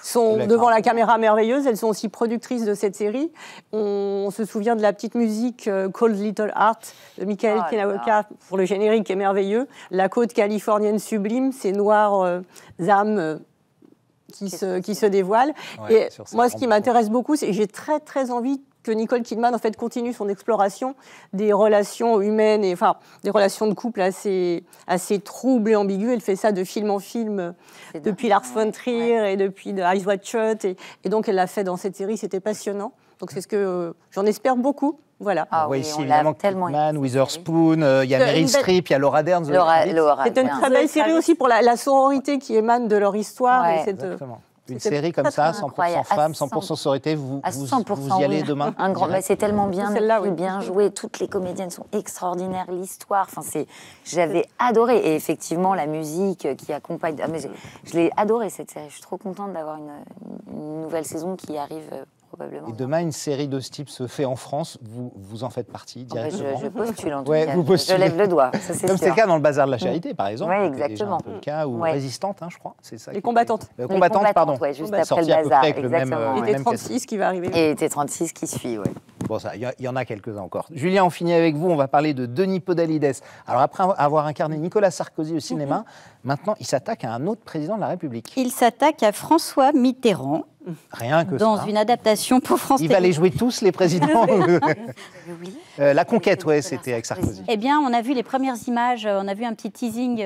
sont devant la caméra merveilleuse. Elles sont aussi productrices de cette série. On se souvient de la petite musique Cold Little Heart de Michael Kiwanuka pour le générique qui est merveilleux. La côte californienne sublime, ces noires âmes qui se dévoilent.
Ouais,
et moi, ce qui m'intéresse beaucoup, c'est que j'ai très très envie que Nicole Kidman en fait continue son exploration des relations humaines et enfin des relations de couple assez troubles et ambiguës. Elle fait ça de film en film depuis Lars von Trier et depuis The Eyes Wide Shut et donc elle l'a fait dans cette série. C'était passionnant. Donc c'est ce que j'en espère beaucoup. Voilà.
Ah
oui,
oui,
ici,
on
évidemment,
l'a tellement
Kidman, Witherspoon, il y a Meryl Streep, il y a Laura Dern.
C'est une très belle série aussi pour la sororité qui émane de leur histoire.
Ouais.
Et cette,
Exactement. Une série comme ça, 100% femmes, 100% sororité, vous y allez demain
C'est tellement bien,
celle-là,
bien joué. Toutes les comédiennes sont extraordinaires. L'histoire, j'avais adoré. Et effectivement, la musique qui accompagne. Je l'ai adoré cette série. Je suis trop contente d'avoir une nouvelle saison qui arrive probablement.
Et demain, une série de ce type se fait en France. Vous en faites partie directement.
Je postule en tout
Ouais,
cas.
vous postulez.
Je lève le doigt. Ça,
Comme c'est le cas dans le Bazar de la Charité, par exemple.
Oui,
C'était déjà
exactement.
un peu le cas, ou Résistante, je crois. C'est ça.
Les combattantes.
Combattantes, pardon.
Ouais, juste après
Sorti
le
à peu
Bazar.
près avec le même.
Exactement.
Et T36 qui va arriver.
Et T36 qui suit, oui.
Bon, ça, il y en a quelques-uns encore. Julien, on finit avec vous. On va parler de Denis Podalides. Alors, après avoir incarné Nicolas Sarkozy au cinéma, maintenant, il s'attaque à un autre président de la République.
Il s'attaque à François Mitterrand.
Rien que
dans
ça.
une adaptation pour France
Il va
Télévisions.
les jouer tous, les présidents. La conquête, ouais, c'était avec Sarkozy.
Eh bien, on a vu les premières images, on a vu un petit teasing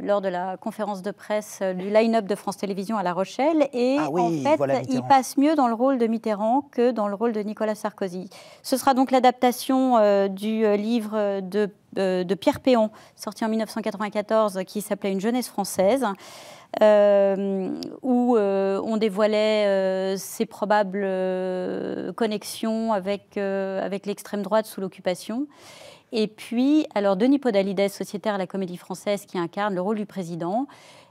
lors de la conférence de presse du line-up de France Télévisions à La Rochelle. Et
Ah oui,
en fait,
voilà
il
Mitterrand.
passe mieux dans le rôle de Mitterrand que dans le rôle de Nicolas Sarkozy. Ce sera donc l'adaptation du livre de Pierre Péon, sorti en 1994, qui s'appelait Une jeunesse française. Où on dévoilait ses probables connexions avec l'extrême droite sous l'occupation. Et puis, alors Denis Podalides, sociétaire à la Comédie Française, qui incarne le rôle du président.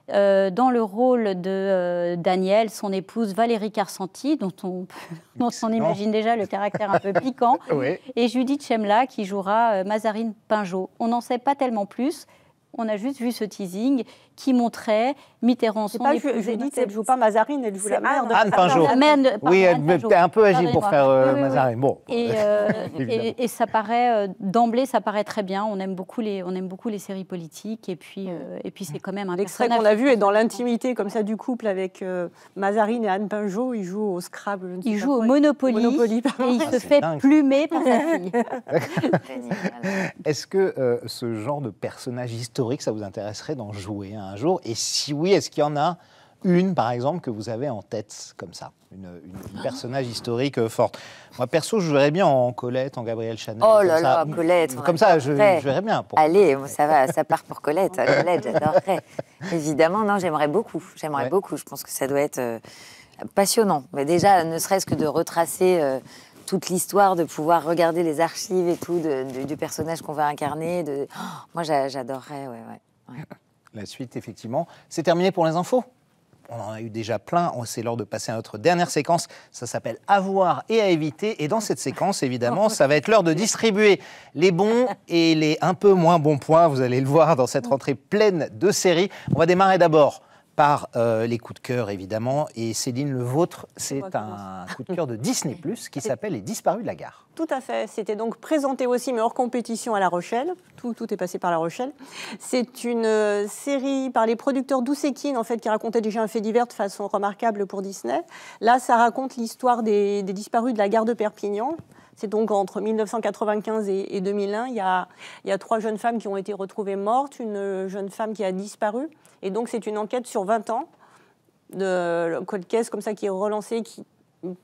Dans le rôle de Daniel, son épouse Valérie Carcenti, dont on imagine déjà le caractère un peu piquant,
Oui.
et Judith Chemla, qui jouera Mazarine Pinjot. On n'en sait pas tellement plus. On a juste vu ce teasing qui montrait Mitterrand, son épouse.
Judith, elle ne joue pas Mazarine, elle joue la mère de
Anne Pinjot. Oui, elle était un peu agile pour faire Mazarine. Bon.
Et ça paraît, d'emblée, ça paraît très bien. On aime beaucoup les séries politiques. Et puis c'est quand même un
L'extrait
personnage.
qu'on a vu est dans l'intimité comme ça du couple avec Mazarine et Anne Pinjot. Il joue au Scrabble.
Il joue au Monopoly, et il se fait
dingue.
plumer par sa fille.
Est-ce que ce genre de personnage historique, ça vous intéresserait d'en jouer un jour? Et si oui, est-ce qu'il y en a une, par exemple, que vous avez en tête, comme ça, une personnage historique forte? Moi, perso, je jouerais bien en Colette, en Gabrielle Chanel.
Oh
comme
là
ça.
là, Colette.
Comme ça, je verrais bien.
Allez, ça va, ça part pour Colette. Colette, j'adorerais. Évidemment, non, j'aimerais beaucoup. J'aimerais beaucoup. Je pense que ça doit être passionnant. Mais déjà, ne serait-ce que de retracer toute l'histoire, de pouvoir regarder les archives et tout du personnage qu'on va incarner. Moi, j'adorerais, ouais.
La suite, effectivement. C'est terminé pour les infos. On en a eu déjà plein. C'est l'heure de passer à notre dernière séquence. Ça s'appelle « À voir et à éviter ». Et dans cette séquence, évidemment, ça va être l'heure de distribuer les bons et les un peu moins bons points. Vous allez le voir dans cette rentrée pleine de séries. On va démarrer d'abord par les coups de cœur, évidemment. Et Céline, le vôtre, c'est un coup de cœur de Disney+, qui s'appelle « Les disparus de la gare ».
Tout à fait. C'était donc présenté aussi, mais hors compétition, à La Rochelle. Tout est passé par La Rochelle. C'est une série par les producteurs d'Oussekine, en fait, qui racontait déjà un fait divers de façon remarquable pour Disney. Là, ça raconte l'histoire des disparus de la gare de Perpignan. C'est donc entre 1995 et 2001. Il y a 3 jeunes femmes qui ont été retrouvées mortes, une jeune femme qui a disparu. Et donc, c'est une enquête sur 20 ans de cold case comme ça qui est relancée, qui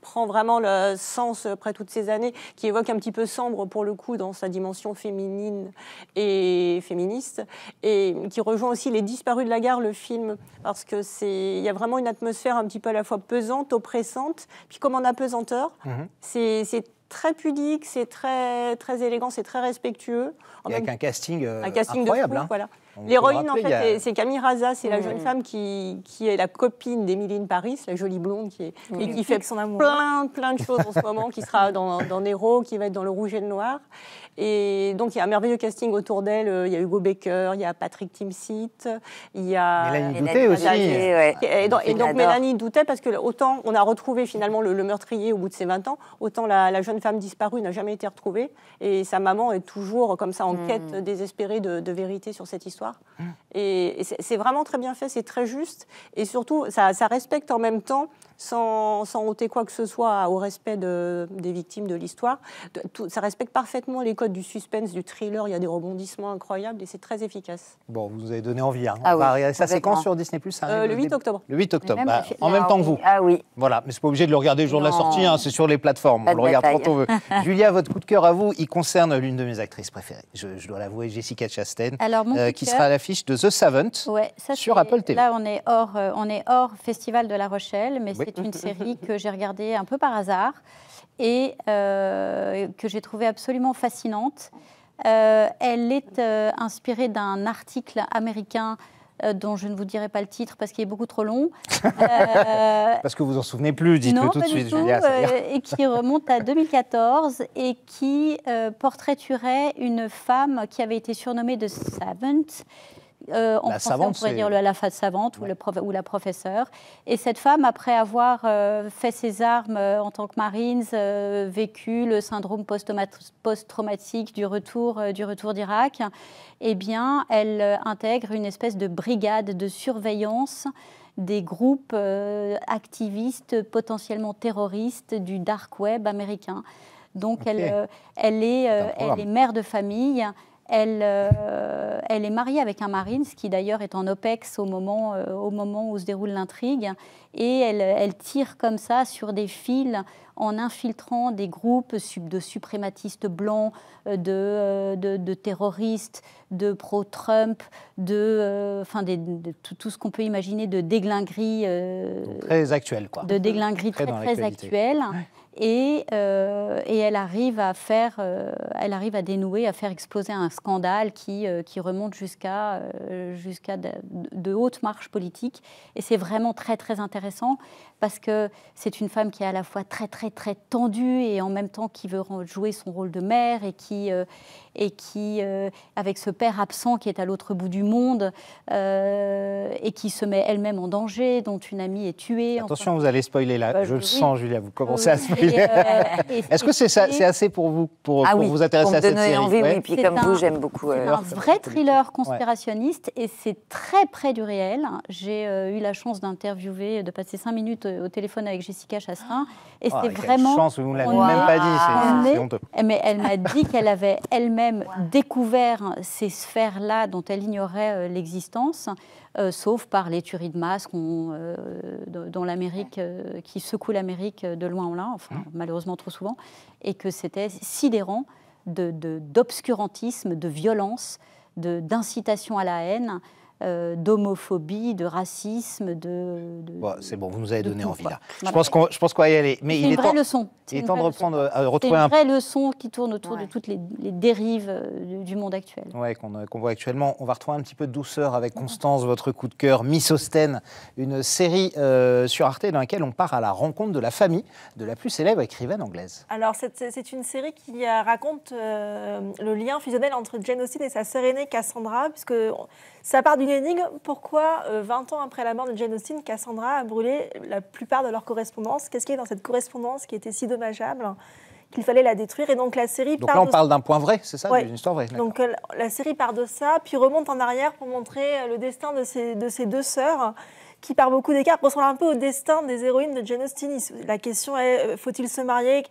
prend vraiment le sens après toutes ces années, qui évoque un petit peu sombre pour le coup dans sa dimension féminine et féministe, et qui rejoint aussi Les Disparus de la gare, le film, parce que il y a vraiment une atmosphère un petit peu à la fois pesante, oppressante, puis comme en apesanteur, c'est très pudique, c'est très, très élégant, c'est très respectueux.
Et avec un casting
incroyable.
de fou,
voilà. L'héroïne, en fait, c'est Camille Raza, c'est la jeune femme qui est la copine d'Émilie Paris, la jolie blonde, qui fait
son amour.
plein de choses en ce moment, qui sera dans Nero, qui va être dans Le Rouge et le Noir. Et donc, il y a un merveilleux casting autour d'elle. Il y a Hugo Becker, il y a Patrick Timsit, il y a...
Mélanie Doutet aussi.
Et donc, Mélanie Doutet, parce que autant on a retrouvé finalement le meurtrier au bout de ses 20 ans, autant la jeune femme disparue n'a jamais été retrouvée. Et sa maman est toujours comme ça en quête désespérée de vérité sur cette histoire. Et c'est vraiment très bien fait, c'est très juste. Et surtout, ça respecte en même temps, sans ôter quoi que ce soit au respect des victimes de l'histoire. Ça respecte parfaitement les codes du suspense, du thriller. Il y a des rebondissements incroyables et c'est très efficace.
Bon, vous nous avez donné envie. Hein.
Ah
On va
oui,
regarder sa
complètement.
séquence sur Disney+.
Le 8 octobre.
Le 8 octobre,
Même
en même temps que vous.
Ah oui.
Voilà, mais c'est pas obligé de le regarder le jour de la
Non.
sortie, hein, c'est sur les plateformes,
Pas
on
de
le regarde
bataille.
quand on veut. Julia, votre coup de cœur à vous, il concerne l'une de mes actrices préférées, je dois l'avouer, Jessica Chastain,
Alors, mon coup de
qui
cœur-
sera à l'affiche de The Savant
Ouais, ça,
sur
c'est-
Apple TV.
Là, on est hors Festival de La Rochelle, mais
Oui.
c'est une série que j'ai regardée un peu par hasard et que j'ai trouvée absolument fascinante. Elle est inspirée d'un article américain dont je ne vous dirai pas le titre parce qu'il est beaucoup trop long.
Parce que vous en souvenez plus, dites-le
Non,
tout de
pas du
suite,
tout,
Julia. ça ira.
et qui remonte à 2014 et qui portraituerait une femme qui avait été surnommée de Savant. En français,
savante,
on pourrait
c'est-
dire la femme savante ou la professeure. Et cette femme, après avoir fait ses armes en tant que Marines, vécu le syndrome post-traumatique du retour d'Irak, eh bien, elle intègre une espèce de brigade de surveillance des groupes activistes potentiellement terroristes du dark web américain. Donc elle est mère de famille. Elle est mariée avec un Marine, qui d'ailleurs est en OPEX au moment où se déroule l'intrigue. Et elle tire comme ça sur des fils en infiltrant des groupes de suprématistes blancs, de terroristes, de pro-Trump, tout ce qu'on peut imaginer de déglinguerie.
Très actuel, quoi.
De déglinguerie très actuelle. Et elle arrive à dénouer, à faire exploser un scandale qui remonte jusqu'à de hautes marches politiques. Et c'est vraiment très, très intéressant parce que c'est une femme qui est à la fois très, très, très tendue et en même temps qui veut jouer son rôle de mère et qui avec ce père absent qui est à l'autre bout du monde et qui se met elle-même en danger, dont une amie est tuée.
Attention, vous allez spoiler là. Je le sens, Julia, vous commencez à spoiler. Est-ce que c'est assez pour vous, pour vous intéresser à cette série?
Envie, oui, puis comme vous, j'aime beaucoup.
C'est un vrai thriller conspirationniste et c'est très près du réel. J'ai eu la chance de passer 5 minutes au téléphone avec Jessica Chastain. Et c'est vraiment...
Quelle chance, vous ne l'avez même pas dit, c'est honteux.
Mais elle m'a dit qu'elle avait elle-même découvert ces sphères-là dont elle ignorait l'existence, sauf par les tueries de masse dont l'Amérique, qui secouent l'Amérique de loin en loin, enfin, malheureusement trop souvent, et que c'était sidérant d'obscurantisme, de violence, d'incitation à la haine, d'homophobie, de racisme,
c'est bon, vous nous avez donné envie là. Je pense qu'on va y aller. Mais
il est vraie leçon.
Il est temps de retrouver
C'est une vraie leçon qui tourne autour de toutes les dérives du monde actuel.
Ouais, qu'on voit actuellement. On va retrouver un petit peu de douceur avec Constance, votre coup de cœur, Miss Austen, une série sur Arte dans laquelle on part à la rencontre de la famille de la plus célèbre écrivaine anglaise.
Alors, c'est une série qui raconte le lien fusionnel entre Jane Austen et sa sœur aînée Cassandra, puisque ça part d'une énigme. Pourquoi, 20 ans après la mort de Jane Austen, Cassandra a brûlé la plupart de leur correspondance? Qu'est-ce qu'il y a dans cette correspondance qui était si dommageable qu'il fallait la détruire? Et donc la série
donc là, on parle d'un point vrai, c'est ça, d'une histoire vraie.
Donc la série part de ça, puis remonte en arrière pour montrer le destin de ces deux sœurs, qui par beaucoup d'écarts ressemblent un peu au destin des héroïnes de Jane Austen. La question est, faut-il se marier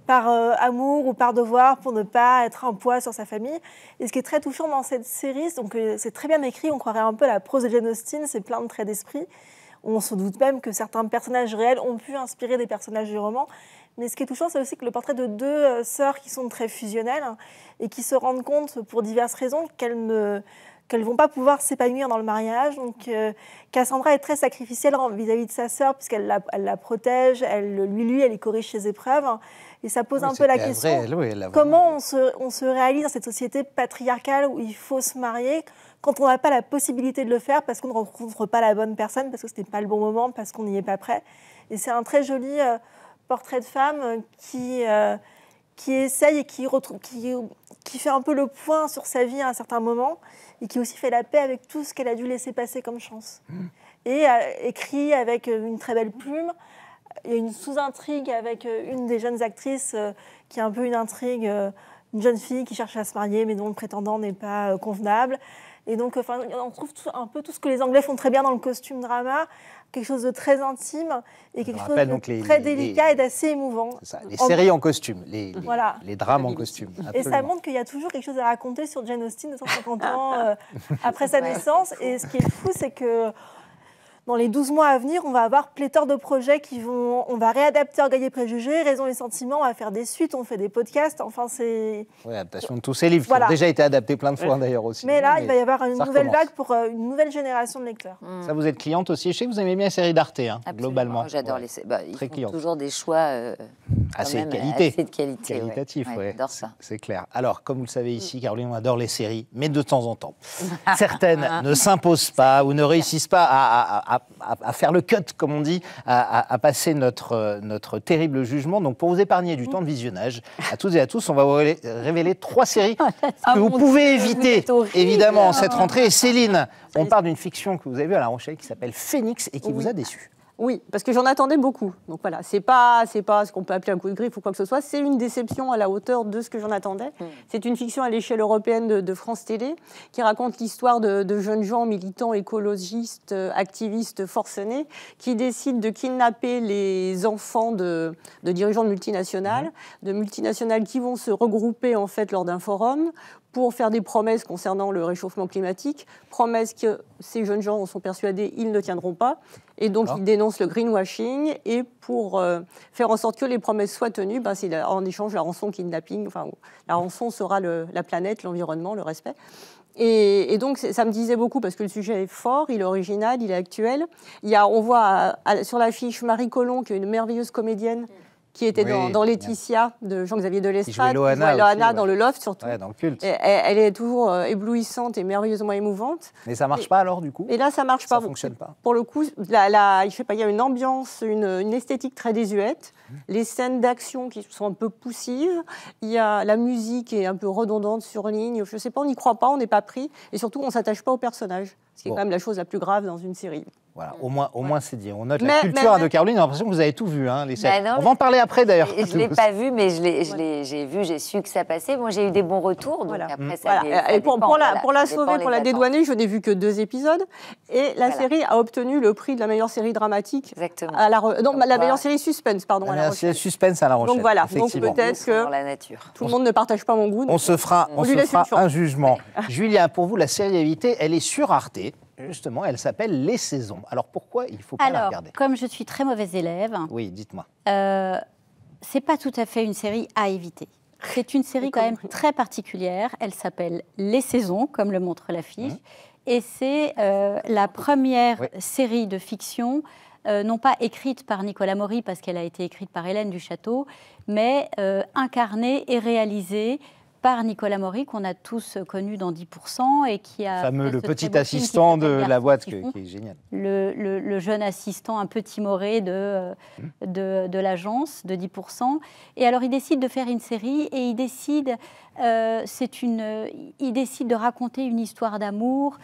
par amour ou par devoir pour ne pas être un poids sur sa famille? Et ce qui est très touchant dans cette série, donc c'est très bien écrit, on croirait un peu à la prose de Jane Austen, c'est plein de traits d'esprit. On se doute même que certains personnages réels ont pu inspirer des personnages du roman. Mais ce qui est touchant, c'est aussi que le portrait de deux sœurs qui sont très fusionnelles et qui se rendent compte, pour diverses raisons, qu'elles ne vont pas pouvoir s'épanouir dans le mariage. Donc Cassandra est très sacrificielle vis-à-vis de sa sœur, puisqu'elle la protège, elle lui corrige ses épreuves. Et ça pose un peu la question, comment on se réalise dans cette société patriarcale où il faut se marier quand on n'a pas la possibilité de le faire, parce qu'on ne rencontre pas la bonne personne, parce que ce n'est pas le bon moment, parce qu'on n'y est pas prêt. Et c'est un très joli portrait de femme qui essaye et qui fait un peu le point sur sa vie à un certain moment, et qui aussi fait la paix avec tout ce qu'elle a dû laisser passer comme chance. Et écrit avec une très belle plume. Il y a une sous-intrigue avec une des jeunes actrices qui est un peu une intrigue, une jeune fille qui cherche à se marier mais dont le prétendant n'est pas convenable. Et donc, on trouve un peu tout ce que les Anglais font très bien dans le costume drama, quelque chose de très intime et quelque chose de très délicat et d'assez émouvant.
C'est ça, les séries en costume, les drames en costume. Absolument.
Et ça montre qu'il y a toujours quelque chose à raconter sur Jane Austen 250 ans après sa naissance. Et ce qui est fou, c'est que dans les 12 mois à venir, on va avoir pléthore de projets on va réadapter Orgueil et Préjugés, Raison et Sentiment, on va faire des suites, on fait des podcasts, enfin c'est...
Oui, adaptation de tous ces livres qui ont déjà été adaptés plein de fois d'ailleurs aussi.
Mais là, il va y avoir une nouvelle vague pour une nouvelle génération de lecteurs.
Ça, vous êtes cliente aussi? Je sais que vous aimez bien la série d'Arte, globalement.
J'adore les séries. Ils font toujours des choix
assez de qualité. Qualitatif,
j'adore ça.
C'est clair. Alors, comme vous le savez ici, Caroline, on adore les séries, mais de temps en temps, certaines ne s'imposent pas ou ne réussissent pas à faire le cut, comme on dit, à passer notre terrible jugement. Donc, pour vous épargner du temps de visionnage, à toutes et à tous, on va vous révéler 3 séries que vous pouvez éviter, évidemment, en cette rentrée. Et Céline, on part d'une fiction que vous avez vue à La Rochelle qui s'appelle Phénix et qui vous a déçu.
Oui, parce que j'en attendais beaucoup. Donc voilà, c'est pas ce qu'on peut appeler un coup de griffe ou quoi que ce soit. C'est une déception à la hauteur de ce que j'en attendais. C'est une fiction à l'échelle européenne de France Télé qui raconte l'histoire de jeunes gens militants, écologistes, activistes forcenés qui décident de kidnapper les enfants de dirigeants de multinationales, qui vont se regrouper en fait lors d'un forum pour faire des promesses concernant le réchauffement climatique, promesses que ces jeunes gens sont persuadés ils ne tiendront pas. Et donc, ils dénoncent le greenwashing. Et pour faire en sorte que les promesses soient tenues, c'est en échange la rançon kidnapping. Enfin, la rançon sera la planète, l'environnement, le respect. Et donc, ça me disait beaucoup parce que le sujet est fort, il est original, il est actuel. On voit sur l'affiche Marie Colomb, qui est une merveilleuse comédienne, qui était dans Laetitia, de Jean-Xavier de Lestat, qui jouait Loana dans le Loft, surtout.
Ouais, dans le culte.
Elle est toujours éblouissante et merveilleusement émouvante.
Mais ça ne marche pas alors, du coup?
Et là, ça ne marche pas.
Ça ne fonctionne pas.
Pour le coup, je sais pas, il y a une ambiance, une esthétique très désuète. Les scènes d'action qui sont un peu poussives. Il y a la musique qui est un peu redondante, surligne. Je ne sais pas, on n'y croit pas, on n'est pas pris. Et surtout, on ne s'attache pas au personnage. Ce qui est quand même la chose la plus grave dans une série.
Voilà, au moins c'est dit. On note la culture de Caroline. On a l'impression que vous avez tout vu, les séries. On va en parler après d'ailleurs.
Je ne l'ai pas vu, mais j'ai su que ça passait. Moi, j'ai eu des bons retours. Donc après, ça
et pour la sauver, pour la dédouaner, je n'ai vu que 2 épisodes. Et la série a obtenu le prix de la meilleure série dramatique.
Exactement.
La meilleure série suspense, pardon.
La meilleure série suspense à La Rochelle.
Donc voilà, donc peut-être que tout le monde ne partage pas mon goût.
On se fera un jugement. Julia, pour vous, la série à éviter, elle est sur Arte. Justement, elle s'appelle Les Saisons. Alors pourquoi il ne faut pas la regarder?
Comme je suis très mauvaise élève,
oui, dites-moi.
C'est pas tout à fait une série à éviter. C'est une série quand même très particulière. Elle s'appelle Les Saisons, comme le montre l'affiche. Et c'est la première série de fiction, non pas écrite par Nicolas Maury, parce qu'elle a été écrite par Hélène Duchâteau, mais incarnée et réalisée par Nicolas Maury, qu'on a tous connu dans 10%, et qui a...
Le petit assistant de la boîte, qui est génial.
Le jeune assistant un peu timoré de l'agence de 10%. Et alors, il décide de faire une série, et il décide de raconter une histoire d'amour.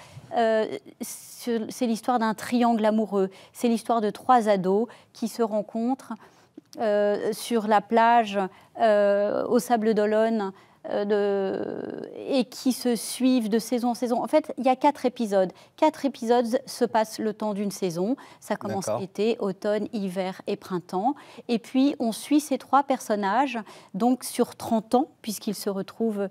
C'est l'histoire d'un triangle amoureux. C'est l'histoire de 3 ados qui se rencontrent sur la plage au Sable d'Olonne, et qui se suivent de saison en saison. En fait, il y a 4 épisodes. 4 épisodes se passent le temps d'une saison. Ça commence été, automne, hiver et printemps. Et puis, on suit ces 3 personnages, donc sur 30 ans, puisqu'ils se retrouvent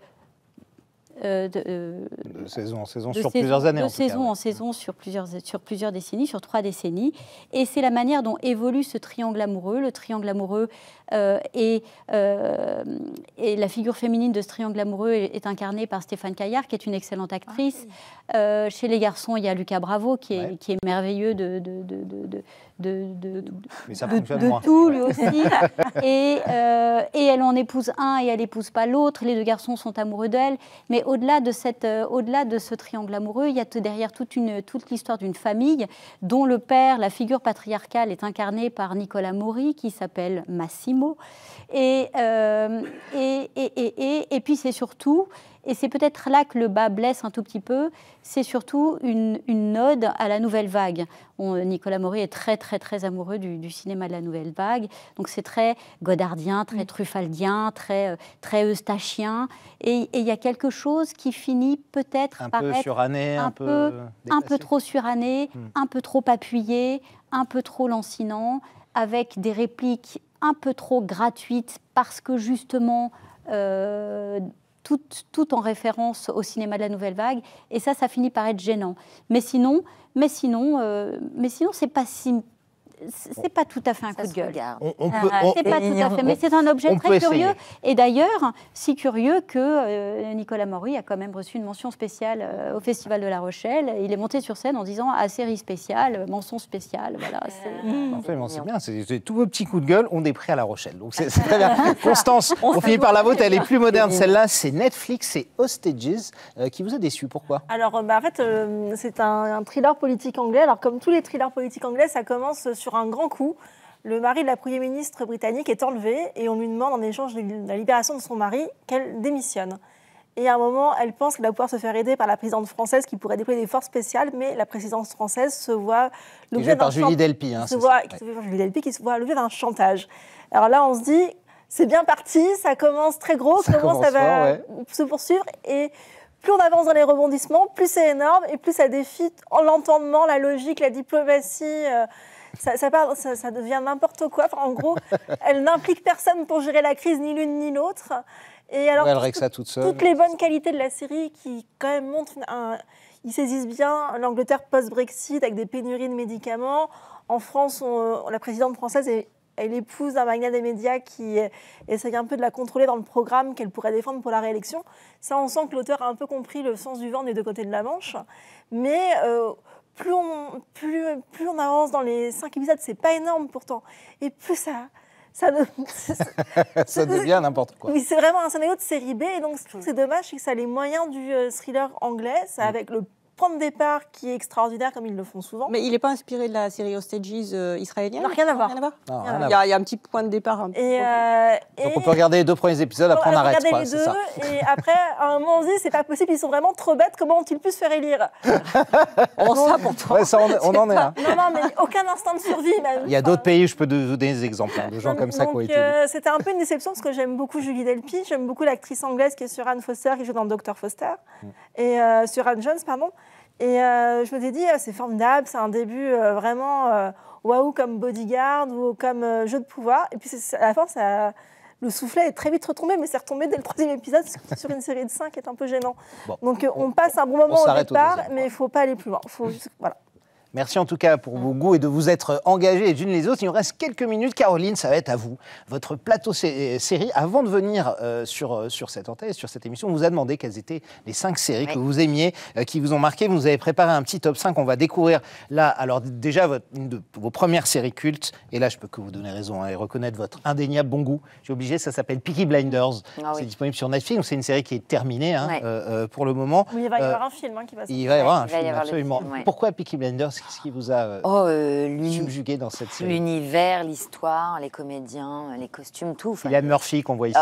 de saison en saison sur plusieurs années.
De saison en saison sur plusieurs décennies, sur 3 décennies. Et c'est la manière dont évolue ce triangle amoureux. Le triangle amoureux et la figure féminine de ce triangle amoureux est incarnée par Stéphane Caillard, qui est une excellente actrice. Chez les garçons, il y a Lucas Bravo, qui est merveilleux de tout, lui aussi. Et elle en épouse un et elle n'épouse pas l'autre. Les 2 garçons sont amoureux d'elle. Mais au-delà de ce triangle amoureux, il y a derrière toute l'histoire d'une famille dont le père, la figure patriarcale, est incarnée par Nicolas Maury, qui s'appelle Massimo. Et puis c'est surtout, et c'est peut-être là que le bas blesse un tout petit peu, c'est surtout une ode à la nouvelle vague. Nicolas Maury est très, très, très amoureux du cinéma de la nouvelle vague. Donc c'est très godardien, très truffaldien, très, très eustachien. Et il y a quelque chose qui finit peut-être par être
suranné, un
peu trop suranné, un peu trop appuyé, un peu trop lancinant, avec des répliques un peu trop gratuites parce que justement... Tout en référence au cinéma de la nouvelle vague, et ça finit par être gênant. Mais sinon, c'est pas si... C'est pas tout à fait un coup de gueule. C'est pas tout à fait, mais c'est un objet très curieux. Et d'ailleurs, si curieux que Nicolas Maury a quand même reçu une mention spéciale au Festival de La Rochelle. Il est monté sur scène en disant série spéciale, mention spéciale. Voilà,
c'est bien. Tous vos petits coups de gueule ont des prix à La Rochelle. Donc c'est très bien. Constance, on finit par la vôtre. Elle est plus moderne, celle-là. C'est Netflix, c'est Hostages, qui vous a déçu. Pourquoi?
Alors, en fait, c'est un thriller politique anglais. Alors, comme tous les thrillers politiques anglais, ça commence sur un grand coup. Le mari de la Première ministre britannique est enlevé et on lui demande en échange de la libération de son mari qu'elle démissionne. Et à un moment, elle pense qu'elle va pouvoir se faire aider par la présidente française qui pourrait déployer des forces spéciales, mais la présidence française se voit
l'objet d'un Julie Delpy, hein,
Julie Delpy qui se voit l'objet d'un chantage. Alors là, on se dit, c'est bien parti, ça commence très gros, comment ça va se poursuivre. Et plus on avance dans les rebondissements, plus c'est énorme et plus ça défie l'entendement, la logique, la diplomatie. Ça devient n'importe quoi. Enfin, en gros, elle n'implique personne pour gérer la crise, ni l'une ni l'autre. Et alors,
elle règle ça toute seule.
Toutes les bonnes qualités de la série qui, quand même, montrent... ils saisissent bien l'Angleterre post-Brexit avec des pénuries de médicaments. En France, la présidente française est l'épouse d'un magnat des médias qui essaye un peu de la contrôler dans le programme qu'elle pourrait défendre pour la réélection. Ça, on sent que l'auteur a un peu compris le sens du vent des deux côtés de la Manche. Mais plus on avance dans les 5 épisodes, c'est pas énorme pourtant. Et plus ça
devient n'importe quoi.
Oui, c'est vraiment un scénario de série B. Et donc, ce que c'est dommage, c'est que ça a les moyens du thriller anglais. C'est avec le point de départ qui est extraordinaire, comme ils le font souvent.
Mais il n'est pas inspiré de la série Hostages israélienne?
Non, rien à voir.
Il y a un petit point de départ.
Donc on peut regarder les 2 premiers épisodes, après on arrête.
Les deux, et après, à un moment, on se dit, c'est pas possible, ils sont vraiment trop bêtes, comment ont-ils pu se faire élire?
Ça, pourtant.
Ouais, ça, on en est là.
Non, mais aucun instinct de survie. Même.
Il y a d'autres pays où je peux vous donner des exemples de gens comme ça qui ont été élus.
C'était un peu une déception, parce que j'aime beaucoup Julie Delpy, j'aime beaucoup l'actrice anglaise qui est Suran Foster, qui joue dans Dr. Foster, et Suran Jones, pardon. Et je me suis dit, c'est formidable, c'est un début vraiment waouh comme Bodyguard ou comme Jeu de pouvoir. Et puis à la fin, le soufflet est très vite retombé, mais c'est retombé dès le 3e épisode, sur une série de 5 qui est un peu gênant. Bon. Donc on passe un bon moment au départ, mais il ne faut pas aller plus loin. Voilà.
Merci en tout cas pour vos goûts et de vous être engagés les unes les autres. Il nous reste quelques minutes. Caroline, ça va être à vous. Votre plateau série. Avant de venir sur cette antenne, sur cette émission, on vous a demandé quelles étaient les 5 séries que vous aimiez, qui vous ont marqué. Vous nous avez préparé un petit top 5. On va découvrir là, alors déjà, une de vos premières séries cultes. Et là, je peux que vous donner raison et reconnaître votre indéniable bon goût. J'ai obligé, ça s'appelle Peaky Blinders. C'est disponible sur Netflix. Donc c'est une série qui est terminée pour le moment.
Oui, il va y avoir un film qui va sortir.
Il va y avoir un film, absolument. Pourquoi Peaky Blinders? Qu'est-ce qui vous a subjugué dans cette série?
L'univers, l'histoire, les comédiens, les costumes, tout.
Il y a Murphy qu'on voit ici.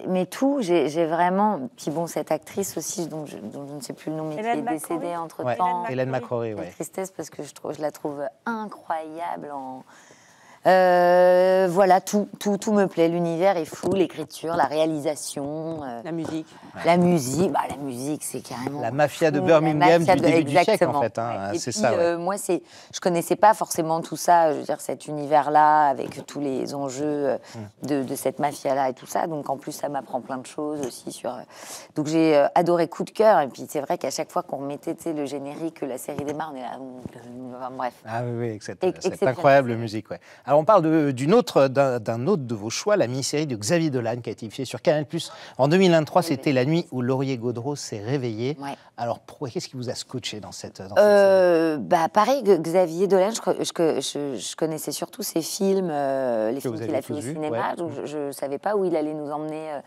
Mais tout, j'ai vraiment... Puis bon, cette actrice aussi, dont je ne sais plus le nom, mais qui est décédée entre-temps.
Hélène McCrory,
tristesse, parce que je la trouve incroyable voilà, tout me plaît. L'univers est fou, l'écriture, la réalisation,
la musique.
La musique, c'est carrément
la mafia de Birmingham du début du siècle, en fait. C'est ça.
Moi, je connaissais pas forcément tout ça. Je veux dire, cet univers-là, avec tous les enjeux de cette mafia-là et tout ça. Donc, en plus, ça m'apprend plein de choses aussi sur. Donc, j'ai adoré coup de cœur. Et puis, c'est vrai qu'à chaque fois qu'on mettait, le générique, que la série démarre, on est là. Bref.
Ah oui, cette incroyable musique, ouais. Alors, on parle d'un autre de vos choix, la mini-série de Xavier Dolan, qui a été diffusée sur Canal+ en 2023. C'était La nuit où Laurier Gaudreau s'est réveillé. Alors, qu'est-ce qui vous a scotché dans cette série?
Pareil, Xavier Dolan, je connaissais surtout ses films, les films qu'il a fait au cinéma. Donc je ne savais pas où il allait nous emmener.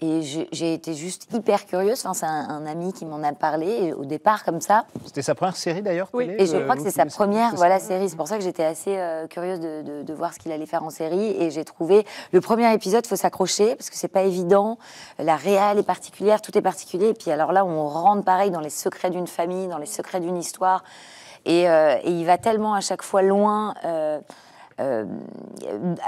Et j'ai été juste hyper curieuse. Enfin, c'est un ami qui m'en a parlé au départ comme ça.
C'était sa première série d'ailleurs?
Oui, et je crois que c'est sa première série. C'est pour ça que j'étais assez curieuse de voir ce qu'il allait faire en série. Et j'ai trouvé le premier épisode, il faut s'accrocher parce que c'est pas évident. La réal est particulière, tout est particulier. Et puis alors là, on rentre pareil dans les secrets d'une famille, dans les secrets d'une histoire. Et il va tellement à chaque fois loin...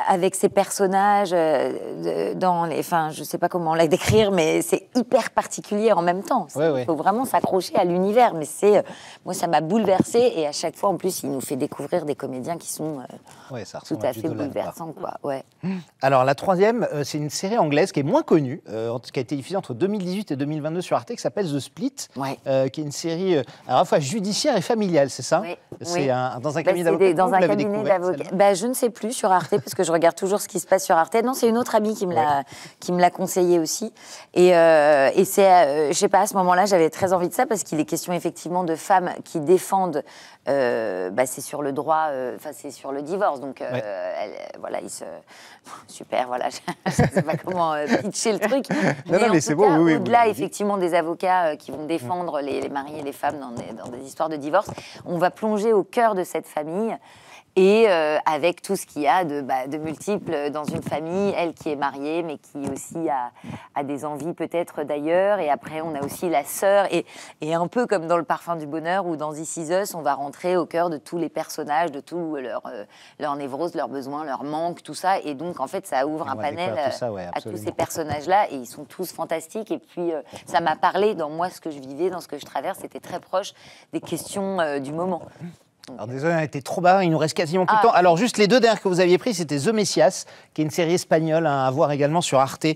avec ces personnages je sais pas comment la décrire, mais c'est hyper particulier en même temps. Il faut vraiment s'accrocher à l'univers, mais moi ça m'a bouleversée et à chaque fois en plus il nous fait découvrir des comédiens qui sont tout à fait bouleversants, quoi.
Alors la troisième, c'est une série anglaise qui est moins connue, qui a été diffusée entre 2018 et 2022 sur Arte, qui s'appelle The Split, qui est une série à la fois judiciaire et familiale, c'est ça? C'est dans un cabinet d'avocats.
Dans un cabinet d'avocats. Je ne sais plus sur Arte, parce que je regarde toujours ce qui se passe sur Arte. Non, c'est une autre amie qui me l'a conseillé aussi. Et c'est, je sais pas, à ce moment-là, j'avais très envie de ça, parce qu'il est question effectivement de femmes qui défendent, c'est sur le droit, c'est sur le divorce. Donc, super, voilà, je ne sais pas comment pitcher le truc. Mais c'est bon, au-delà, effectivement, des avocats qui vont défendre les maris et les femmes dans des histoires de divorce, on va plonger au cœur de cette famille. Et avec tout ce qu'il y a de multiples dans une famille, elle qui est mariée, mais qui aussi a des envies peut-être d'ailleurs. Et après, on a aussi la sœur. Et un peu comme dans Le Parfum du Bonheur ou dans This Is Us, on va rentrer au cœur de tous les personnages, de tous leurs névroses, leurs besoins, leurs manques, tout ça. Et donc, en fait, ça ouvre un panel à tous ces personnages-là. Et ils sont tous fantastiques. Et puis, ça m'a parlé dans moi, ce que je vivais, dans ce que je traverse. C'était très proche des questions du moment.
Alors désolé, on a été trop bas, il nous reste quasiment plus de temps. Alors juste les deux dernières que vous aviez prises, c'était The Messias, qui est une série espagnole à voir également sur Arte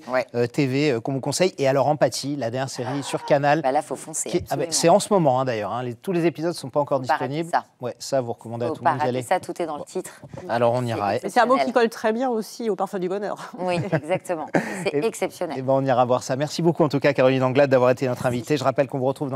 TV, qu'on vous conseille. Et alors Empathie, la dernière série sur Canal.
Là, il faut foncer.
C'est en ce moment d'ailleurs, tous les épisodes ne sont pas encore disponibles. Ça, vous recommandez à tout le monde d'y aller.
Ça, tout est dans le titre.
Alors on ira.
C'est un mot qui colle très bien aussi au Parfum du Bonheur.
Oui, exactement. C'est exceptionnel.
Et on ira voir ça. Merci beaucoup en tout cas Caroline Anglade d'avoir été notre invitée. Je rappelle qu'on vous retrouve dans